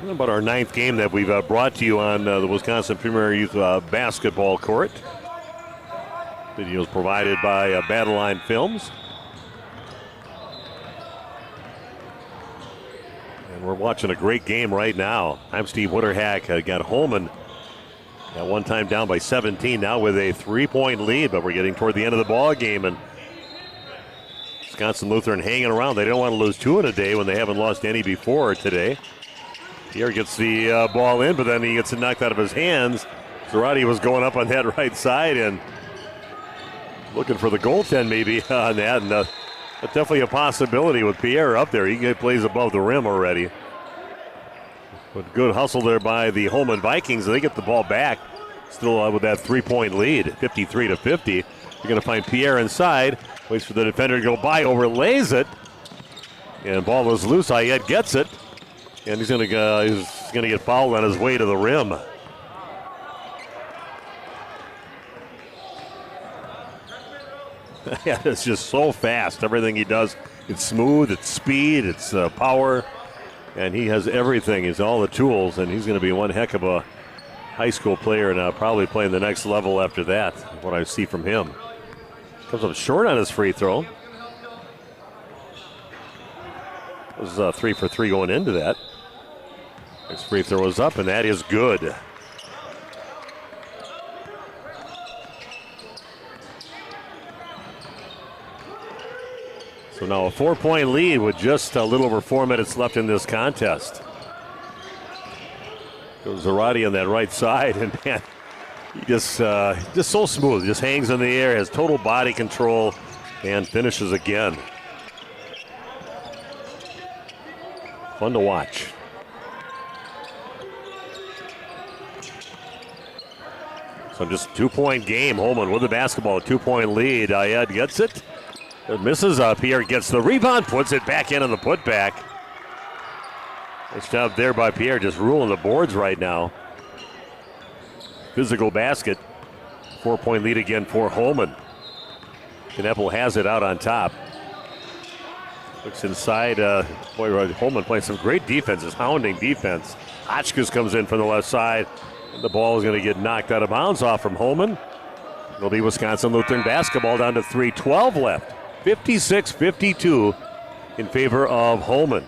About our 9th game that we've brought to you on the Wisconsin Premier Youth Basketball Court. Videos provided by Battle Line Films. And we're watching a great game right now. I'm Steve Witterhack. Got Holmen at one time down by 17, now with a 3-point lead, but we're getting toward the end of the ball game, and Wisconsin Lutheran hanging around. They don't want to lose 2 in a day when they haven't lost any before today. Pierre gets the ball in, but then he gets it knocked out of his hands. Zarate was going up on that right side and looking for the goaltend maybe on that. And that's definitely a possibility with Pierre up there. He plays above the rim already. But good hustle there by the Holmen Vikings. They get the ball back, still with that 3-point lead, 53-50. You're going to find Pierre inside. Waits for the defender to go by, overlays it. And ball is loose. Ayed gets it. And he's going to get fouled on his way to the rim. Yeah, it's just so fast. Everything he does, it's smooth, it's speed, it's power, and he has everything. He's all the tools, and he's going to be one heck of a high school player, and probably playing the next level after that. What I see from him. Comes up short on his free throw. It was 3 for 3 going into that. His free throw is up, and that is good. So now a 4-point lead with just a little over 4 minutes left in this contest. Goes Zarate on that right side, and man, he just so smooth. Just hangs in the air, has total body control, and finishes again. Fun to watch. So just 2-point game. Holmen with the basketball, a 2-point lead. Ayed gets it. It misses. Pierre gets the rebound, puts it back in on the putback. Nice job there by Pierre, just ruling the boards right now. Physical basket. 4-point lead again for Holmen. Kneppel has it out on top. Looks inside. Holmen playing some great defense, this hounding defense. Hotchkiss comes in from the left side. And the ball is going to get knocked out of bounds off from Holmen. It'll be Wisconsin Lutheran basketball down to 3:12 left. 56-52 in favor of Holmen.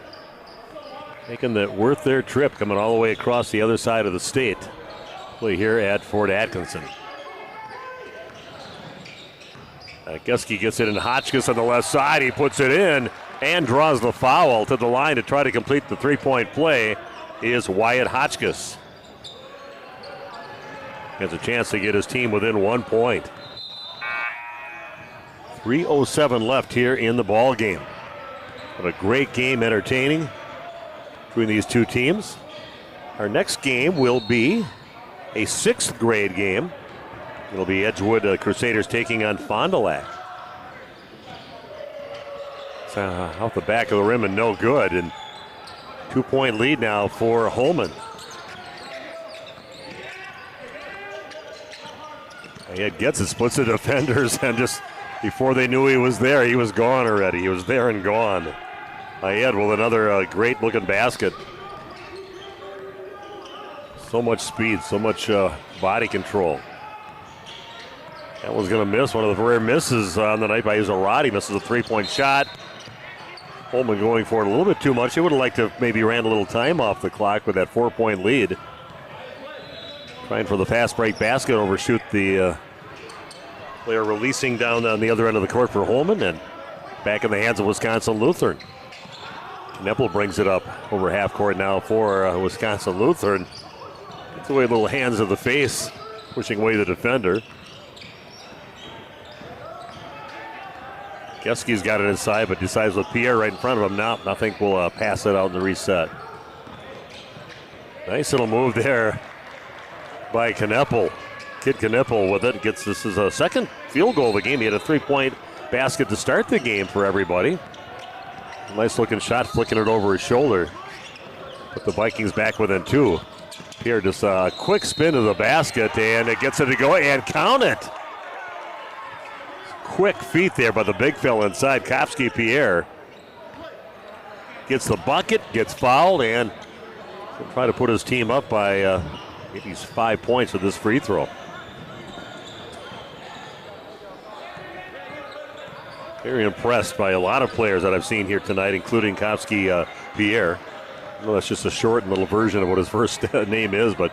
Making it worth their trip, coming all the way across the other side of the state. Play here at Fort Atkinson. Guskey gets it in. Hotchkiss on the left side. He puts it in and draws the foul. To the line to try to complete the 3-point play is Wyatt Hotchkiss. Has a chance to get his team within 1 point. 3:07 left here in the ball game. What a great game, entertaining between these two teams. Our next game will be a 6th grade game. It'll be Edgewood Crusaders taking on Fond du Lac. It's off the back of the rim and no good. And 2-point lead now for Holmen. It gets it, splits the defenders, and just before they knew he was there, he was gone already. He was there and gone. Ayed with another great-looking basket. So much speed, so much body control. That one's going to miss. One of the rare misses on the night by Zarate. Misses a 3-point shot. Holmen going for it a little bit too much. He would have liked to have maybe ran a little time off the clock with that 4-point lead. Trying for the fast break basket, overshoot the player releasing down on the other end of the court for Holmen, and back in the hands of Wisconsin Lutheran. Kneppel brings it up over half court now for Wisconsin Lutheran. Gets away little hands of the face, pushing away the defender. Geski's got it inside, but decides with Pierre right in front of him. No, nothing will pass it out in the reset. Nice little move there by Kneppel. Kid Kneppel with it. This is a second field goal of the game. He had a 3-point basket to start the game for everybody. Nice looking shot, flicking it over his shoulder. Put the Vikings back within 2. Pierre just a quick spin to the basket, and it gets it to go and count it. Quick feet there by the big fella inside. Kopsky Pierre gets the bucket, gets fouled, and will try to put his team up by maybe 5 points with this free throw. Very impressed by a lot of players that I've seen here tonight, including Kopsky Pierre. I know that's just a short little version of what his first name is, but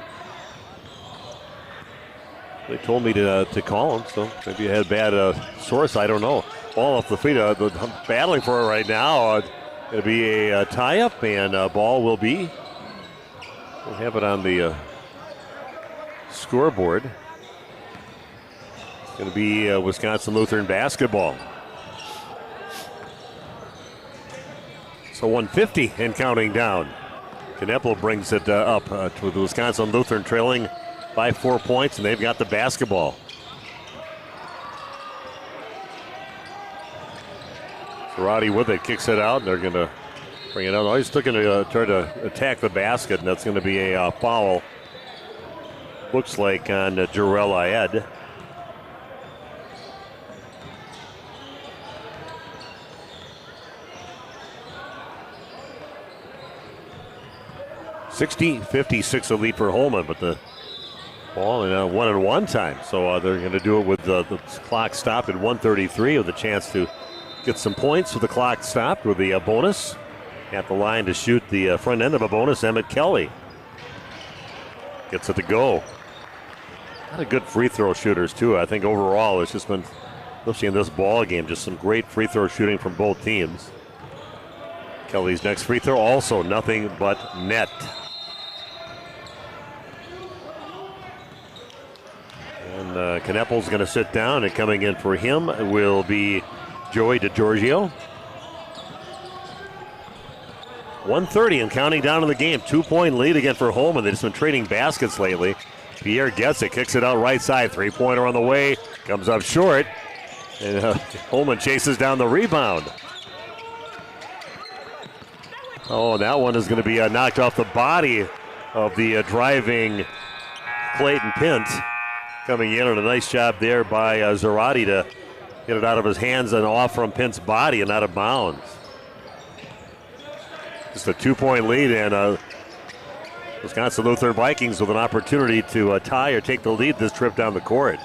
they told me to call him, so maybe I had bad source, I don't know. Ball off the feet, battling for it right now. It'll be a tie-up, and ball will be, we'll have it on the scoreboard. It's going to be Wisconsin Lutheran basketball. So 150 and counting down. Kneppel brings it up to the Wisconsin Lutheran trailing by 4 points, and they've got the basketball. Zarate with it, kicks it out, and they're going to bring it out. Oh, he's looking to try to attack the basket, and that's going to be a foul. Looks like on Jarrell Ayed. (60-56) a lead for Holmen, but the ball in 1-and-1 time. So they're going to do it with the clock stopped at 1:33 with a chance to get some points with the clock stopped with the bonus. At the line to shoot the front end of a bonus, Emmett Kelly gets it to go. A lot of good free throw shooters, too. I think overall it's just been, especially in this ball game, just some great free throw shooting from both teams. Kelly's next free throw also nothing but net. And Kneppel's going to sit down, and coming in for him will be Joey DiGiorgio. 1:30 and counting down in the game. 2-point lead again for Holmen. They've just been trading baskets lately. Pierre gets it, kicks it out right side. 3-pointer on the way, comes up short. And Holmen chases down the rebound. Oh, that one is going to be knocked off the body of the driving Clayton Pint. Coming in, and a nice job there by Zarate to get it out of his hands and off from Pint's body and out of bounds. Just a 2-point lead, and Wisconsin Lutheran Vikings with an opportunity to tie or take the lead this trip down the court.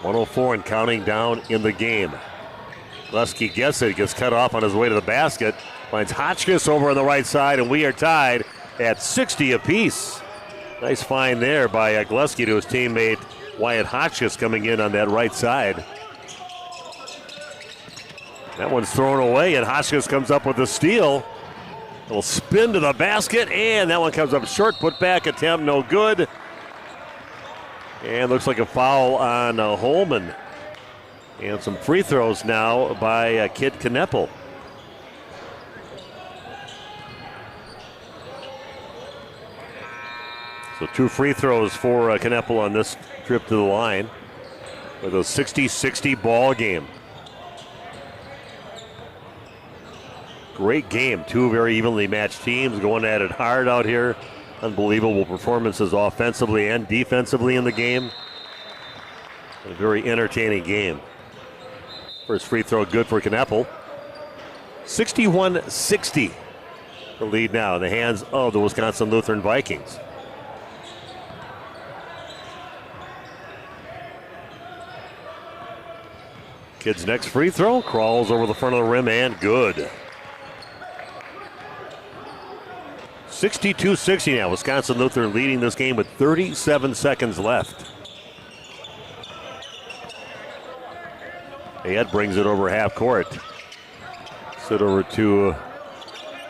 1:04 and counting down in the game. Gleski gets it, gets cut off on his way to the basket, finds Hotchkiss over on the right side, and we are tied at 60 apiece. Nice find there by Gleski to his teammate Wyatt Hotchkiss coming in on that right side. That one's thrown away, and Hotchkiss comes up with a steal. A little spin to the basket, and that one comes up short. Put back attempt, no good. And looks like a foul on Holmen. And some free throws now by Kid Kneppel. So 2 free throws for Kneppel on this trip to the line with a 60-60 ball game. Great game. 2 very evenly matched teams going at it hard out here. Unbelievable performances offensively and defensively in the game. A very entertaining game. First free throw good for Kneppel. 61-60. The lead now in the hands of the Wisconsin Lutheran Vikings. Kid's next free throw crawls over the front of the rim and good. 62-60 now. Wisconsin Lutheran leading this game with 37 seconds left. Ayette brings it over half court. Sit over to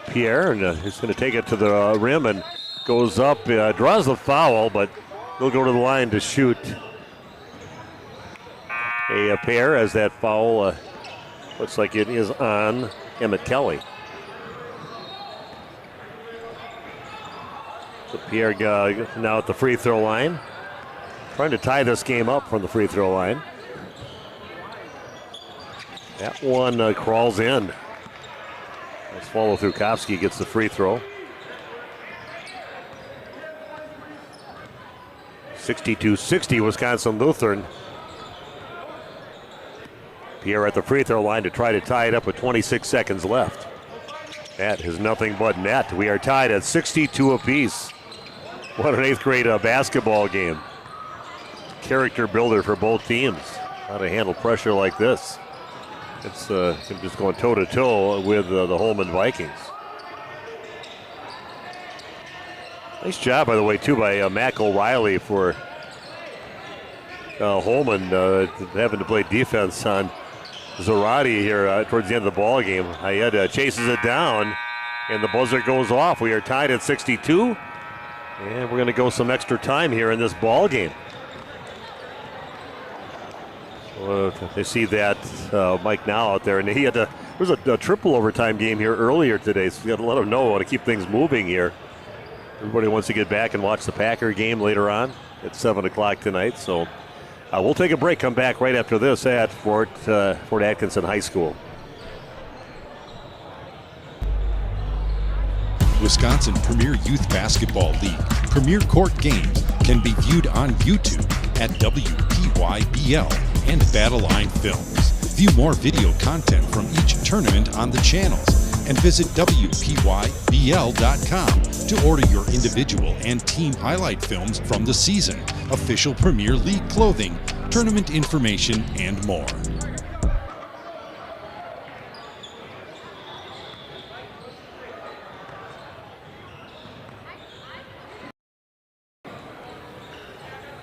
Pierre, and he's going to take it to the rim and goes up, draws the foul, but he'll go to the line to shoot a pair as that foul looks like it is on Emmett Kelly. So Pierre now at the free throw line, trying to tie this game up from the free throw line. That one crawls in. Nice follow through. Kopsky gets the free throw. 62-60 Wisconsin Lutheran. Pierre at the free throw line to try to tie it up with 26 seconds left. That is nothing but net. We are tied at 62 apiece. What an 8th grade basketball game. Character builder for both teams. How to handle pressure like this. It's just going toe-to-toe with the Holmen Vikings. Nice job, by the way, too, by Mac O'Reilly for Holmen having to play defense on Zarate here towards the end of the ball game. Ayette chases it down, and the buzzer goes off. We are tied at 62, and we're going to go some extra time here in this ball game. They see that Mike now out there, and he had there was a triple overtime game here earlier today, so we got to let him know how to keep things moving here. Everybody wants to get back and watch the Packer game later on at 7 o'clock tonight, so we'll take a break, come back right after this at Fort Atkinson High School. Wisconsin Premier Youth Basketball League Premier Court games can be viewed on YouTube at WPYBL and Battle Line Films. View more video content from each tournament on the channels and visit WPYBL.com to order your individual and team highlight films from the season, official Premier League clothing, tournament information, and more.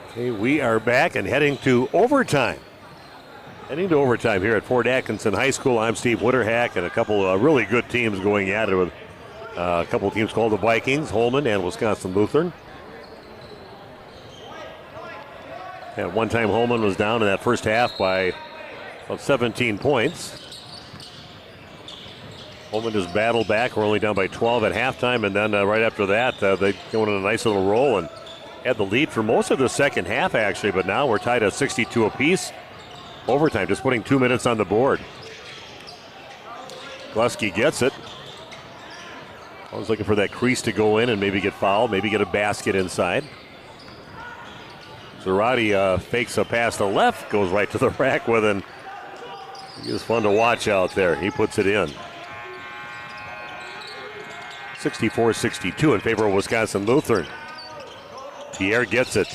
Okay, we are back and heading to overtime. Heading to overtime here at Fort Atkinson High School. I'm Steve Witterhack, and a couple of really good teams going at it with a couple of teams called the Vikings, Holmen, and Wisconsin Lutheran. At one time, Holmen was down in that first half by about 17 points. Holmen just battled back. We're only down by 12 at halftime, and then right after that, they go on a nice little roll and had the lead for most of the second half, actually, but now we're tied at 62 apiece. Overtime, just putting 2 minutes on the board. Glusky gets it. I was looking for that crease to go in and maybe get fouled, maybe get a basket inside. Zarate fakes a pass to the left, goes right to the rack with it. He was fun to watch out there. He puts it in. 64-62 in favor of Wisconsin Lutheran. Pierre gets it.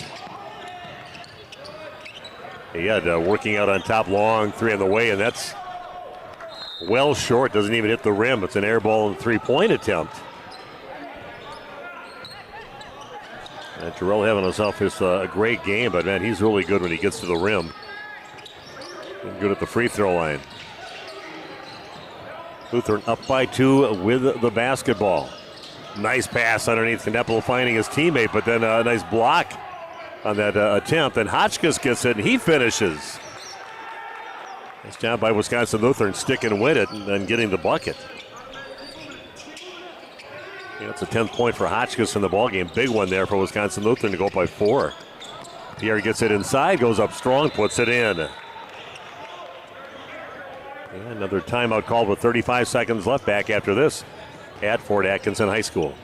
He had working out on top, long three on the way, and that's well short. Doesn't even hit the rim. It's an air ball and three-point attempt. And Terrell having himself a great game, but man, he's really good when he gets to the rim. And good at the free throw line. Lutheran up by 2 with the basketball. Nice pass underneath Kneppel finding his teammate, but then a nice block on that attempt. And Hotchkiss gets it, and he finishes. Nice job by Wisconsin Lutheran sticking with it and then getting the bucket. Yeah, it's a 10th point for Hotchkiss in the ballgame. Big one there for Wisconsin Lutheran to go up by 4. Pierre gets it inside, goes up strong, puts it in. And another timeout called with 35 seconds left back after this at Fort Atkinson High School.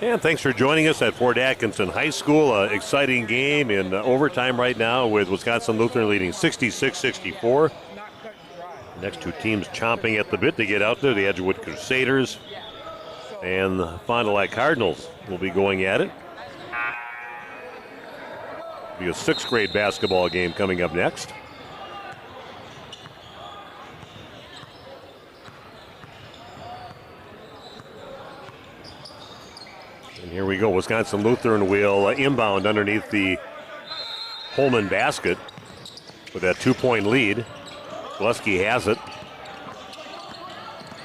And thanks for joining us at Fort Atkinson High School. Exciting game in overtime right now with Wisconsin Lutheran leading 66-64. Next two teams chomping at the bit to get out there. The Edgewood Crusaders and the Fond du Lac Cardinals will be going at it. Be a 6th grade basketball game coming up next. And here we go. Wisconsin Lutheran will inbound underneath the Holmen basket with that 2-point lead. Gillespie has it.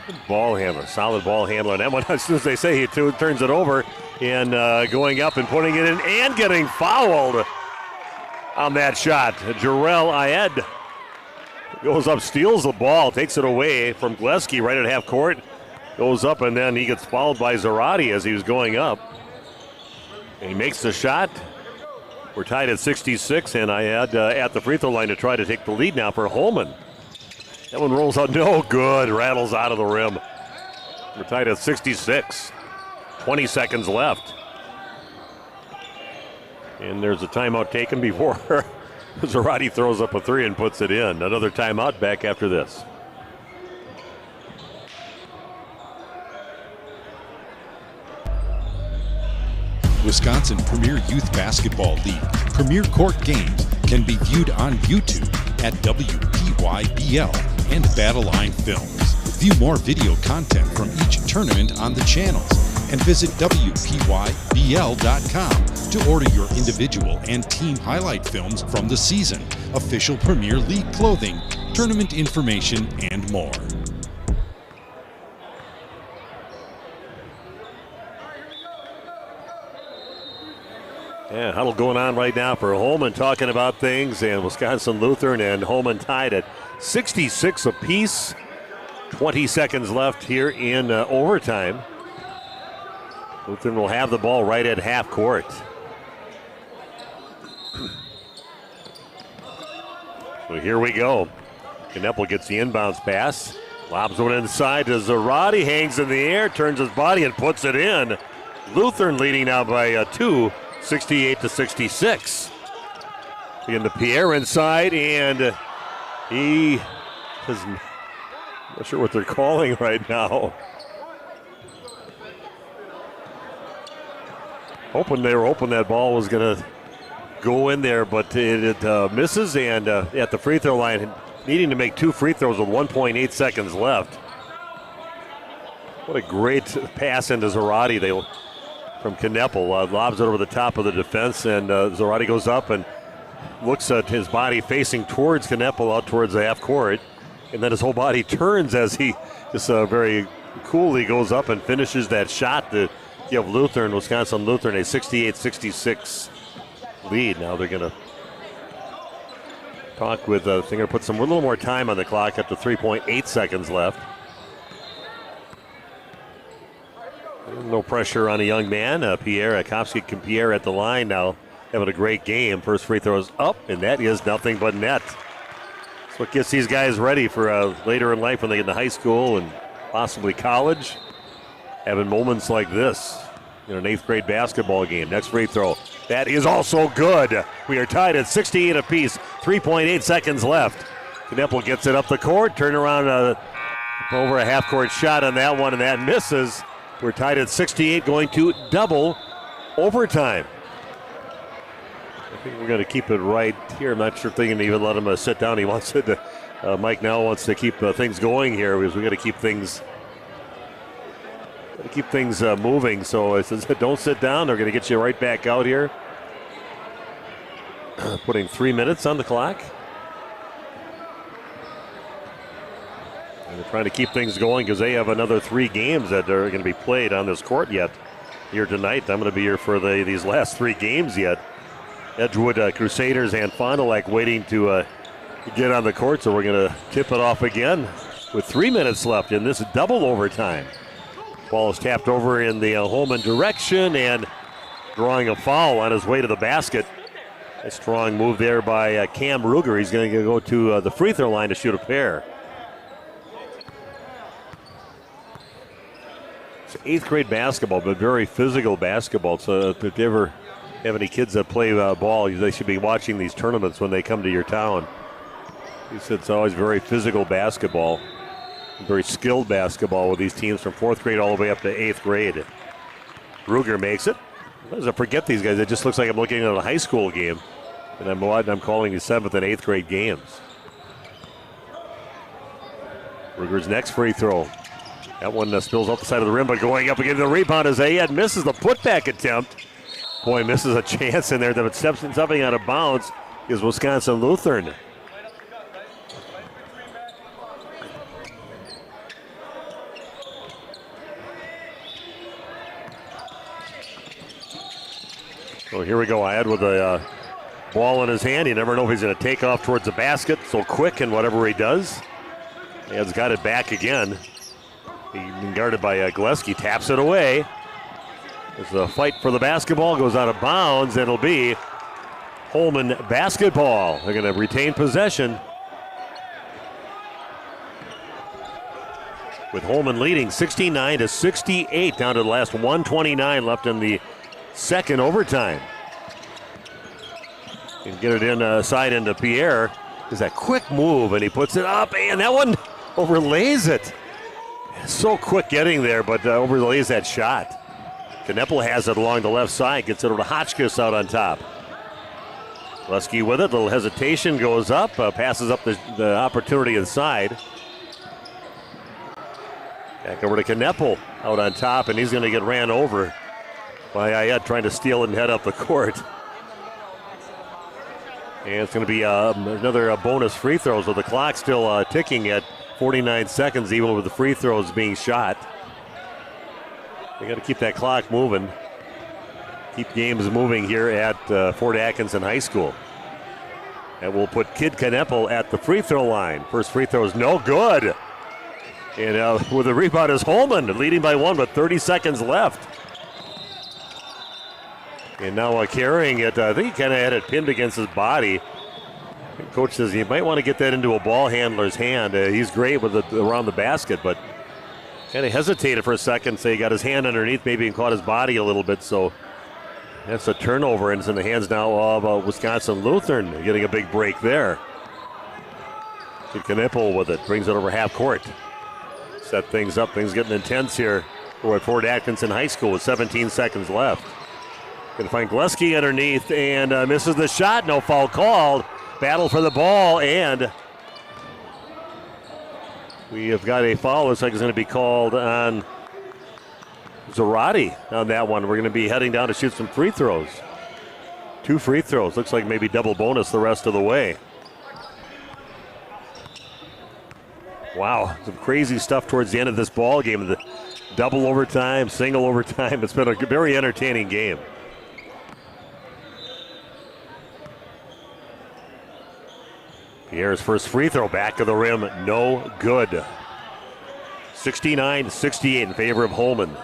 Good ball handler, solid ball handler. And that one, as soon as they say, he turns it over and going up and putting it in and getting fouled on that shot. Jarrell Ayed goes up, steals the ball, takes it away from Gillespie right at half court. Goes up and then he gets fouled by Zarate as he was going up. And he makes the shot. We're tied at 66, and Ayed at the free throw line to try to take the lead now for Holmen. That one rolls out, no good, rattles out of the rim. We're tied at 66. 20 seconds left. And there's a timeout taken before Zarate throws up a 3 and puts it in. Another timeout back after this. Wisconsin Premier Youth Basketball League Premier Court games can be viewed on YouTube at WPYBL and Battleline Films. View more video content from each tournament on the channels and visit WPYBL.com to order your individual and team highlight films from the season, official Premier League clothing, tournament information, and more. Yeah, huddle going on right now for Holmen, talking about things, and Wisconsin Lutheran and Holmen tied at 66 apiece. 20 seconds left here in overtime. Lutheran will have the ball right at half court. So here we go. Kneppel gets the inbounds pass. Lobs one inside to Zarate, hangs in the air, turns his body and puts it in. Lutheran leading now by 2. 68-66. Again, the Pierre inside, and he is not sure what they're calling right now. They were hoping that ball was going to go in there, but it misses, and at the free throw line, needing to make 2 free throws with 1.8 seconds left. What a great pass into Zarate. From Kneppel, lobs it over the top of the defense, and Zarate goes up and looks at his body facing towards Kneppel out towards the half court, and then his whole body turns as he just very coolly goes up and finishes that shot to give Wisconsin Lutheran, a 68-66 lead. Now they're going to talk with, they're going to put a little more time on the clock, up to 3.8 seconds left. No pressure on a young man. Pierre Akopsky-Pierre at the line now, having a great game. First free throw is up, and that is nothing but net. That's what gets these guys ready for later in life when they get into high school and possibly college. Having moments like this in an 8th grade basketball game. Next free throw. That is also good. We are tied at 68 apiece. 3.8 seconds left. Kneppel gets it up the court. Turn around over a half-court shot on that one, and that misses. We're tied at 68, going to double overtime. think we're going to keep it right here. I'm not sure if they can even let him sit down. He wants it to, Mike now wants to keep things going here because we got to keep things moving. So it says, don't sit down. They're going to get you right back out here. Putting 3 minutes on the clock. And they're trying to keep things going because they have another 3 games that are going to be played on this court yet here tonight. I'm going to be here for these last 3 games yet. Edgewood Crusaders and Fond du Lac waiting to get on the court, so we're going to tip it off again with 3 minutes left in this double overtime. Ball is tapped over in the Holmen direction and drawing a foul on his way to the basket. A strong move there by Cam Ruger. He's going to go to the free throw line to shoot a pair. It's 8th grade basketball, but very physical basketball. So if you ever have any kids that play ball, they should be watching these tournaments when they come to your town. He said it's always very physical basketball, very skilled basketball with these teams from 4th grade all the way up to 8th grade. Ruger makes it. As I forget these guys, it just looks like I'm looking at a high school game, and I'm calling the 7th and 8th grade games. Ruger's next free throw. That one spills off the side of the rim, but going up again to the rebound as Ayed misses the putback attempt. Boy, misses a chance in there that steps something out of bounds is Wisconsin Lutheran. So here we go, Ayed with a ball in his hand. You never know if he's going to take off towards the basket so quick in whatever he does. Ayed's got it back again. He's been guarded by Gillespie, taps it away. There's a fight for the basketball, goes out of bounds, and it'll be Holmen basketball. They're going to retain possession with Holmen leading 69-68 down to the last 1:29 left in the second overtime. Can get it inside into Pierre. There's that quick move, and he puts it up, and that one overlays it. So quick getting there, but overlays that shot. Kneppel has it along the left side, gets it over to Hotchkiss out on top. Lusky with it, little hesitation, goes up, passes up the opportunity inside. Back over to Kneppel out on top, and he's going to get ran over by Ayed trying to steal it and head up the court. And it's going to be another bonus free throw, so the clock's still ticking at 49 seconds, even with the free throws being shot. They got to keep that clock moving. Keep games moving here at Fort Atkinson High School. And we'll put Kid Kneppel at the free throw line. First free throw is no good. And with the rebound is Holmen, leading by 1 with 30 seconds left. And now carrying it, I think he kind of had it pinned against his body. Coach says you might want to get that into a ball handler's hand. He's great with it around the basket, but kind of hesitated for a second, so he got his hand underneath maybe and caught his body a little bit. So that's a turnover, and it's in the hands now of Wisconsin Lutheran, getting a big break there. Kneppel with it, brings it over half court. Set things up, things getting intense here. We're at Fort Atkinson High School with 17 seconds left. Going to find Gillespie underneath and misses the shot, no foul called. Battle for the ball, and we have got a foul. Looks like it's going to be called on Zarate on that one. We're going to be heading down to shoot some free throws. 2 free throws. Looks like maybe double bonus the rest of the way. Wow, some crazy stuff towards the end of this ball game. The double overtime, single overtime. It's been a very entertaining game. Pierre's first free throw, back of the rim, no good. 69-68 in favor of Holmen.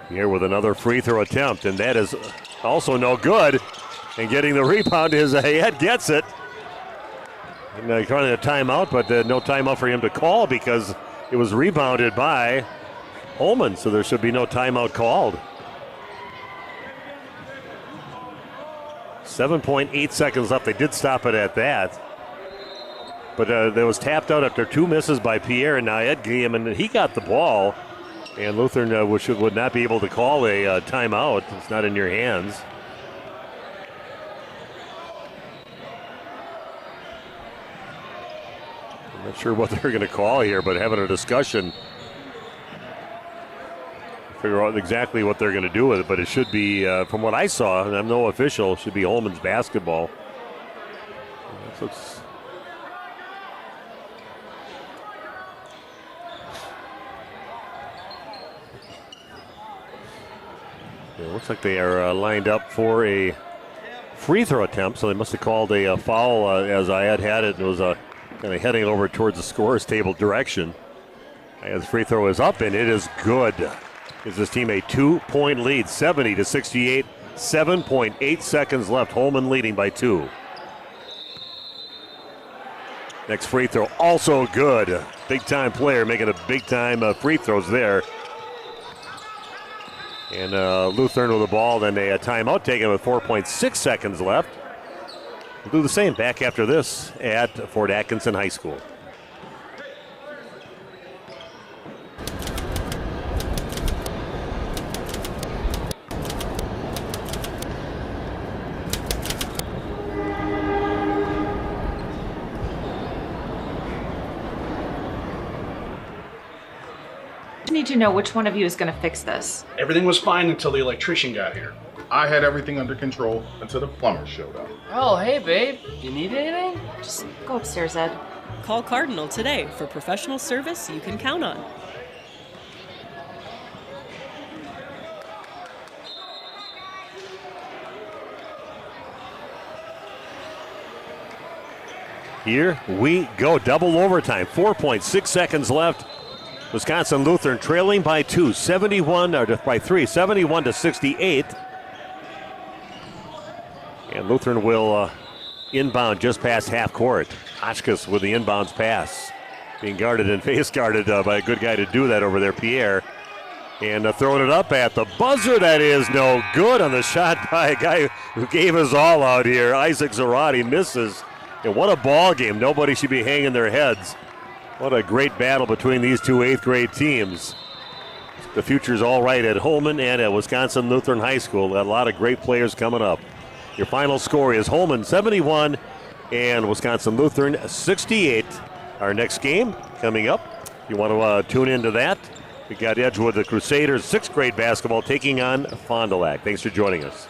Pierre with another free throw attempt, and that is also no good. And getting the rebound is Ayed gets it. And trying a timeout, but no timeout for him to call because it was rebounded by Holmen, so there should be no timeout called. 7.8 seconds left. They did stop it at that. But there was tapped out after 2 misses by Pierre, and Ayed came, and he got the ball. And Lutheran would not be able to call a timeout. It's not in your hands. I'm not sure what they're going to call here, but having a discussion. Figure out exactly what they're going to do with it, but it should be, from what I saw, and I'm no official, should be Holmen's basketball. It looks like they are lined up for a free throw attempt, so they must have called a foul as I had it. It was kind of heading over towards the scorer's table direction. As the free throw is up, and it is good. Gives this team a 2-point lead, 70-68, 7.8 seconds left. Holmen leading by 2. Next free throw, also good. Big-time player making a big-time free throws there. And Lutheran with the ball, then a timeout taken with 4.6 seconds left. We'll do the same back after this at Fort Atkinson High School. I need to know which one of you is going to fix this. Everything was fine until the electrician got here. I had everything under control until the plumber showed up. Oh, hey, babe. You need anything? Just go upstairs, Ed. Call Cardinal today for professional service you can count on. Here we go. Double overtime. 4.6 seconds left. Wisconsin Lutheran trailing by 2, 71 to 68. And Lutheran will inbound just past half court. Hotchkiss with the inbounds pass. Being guarded and face guarded by a good guy to do that over there, Pierre. And throwing it up at the buzzer. That is no good on the shot by a guy who gave us all out here. Isaac Zarate misses. And what a ball game. Nobody should be hanging their heads. What a great battle between these two 8th grade teams. The future's all right at Holmen and at Wisconsin Lutheran High School. A lot of great players coming up. Your final score is Holmen 71 and Wisconsin Lutheran 68. Our next game coming up. If you want to tune into that, we got Edgewood, the Crusaders, 6th grade basketball taking on Fond du Lac. Thanks for joining us.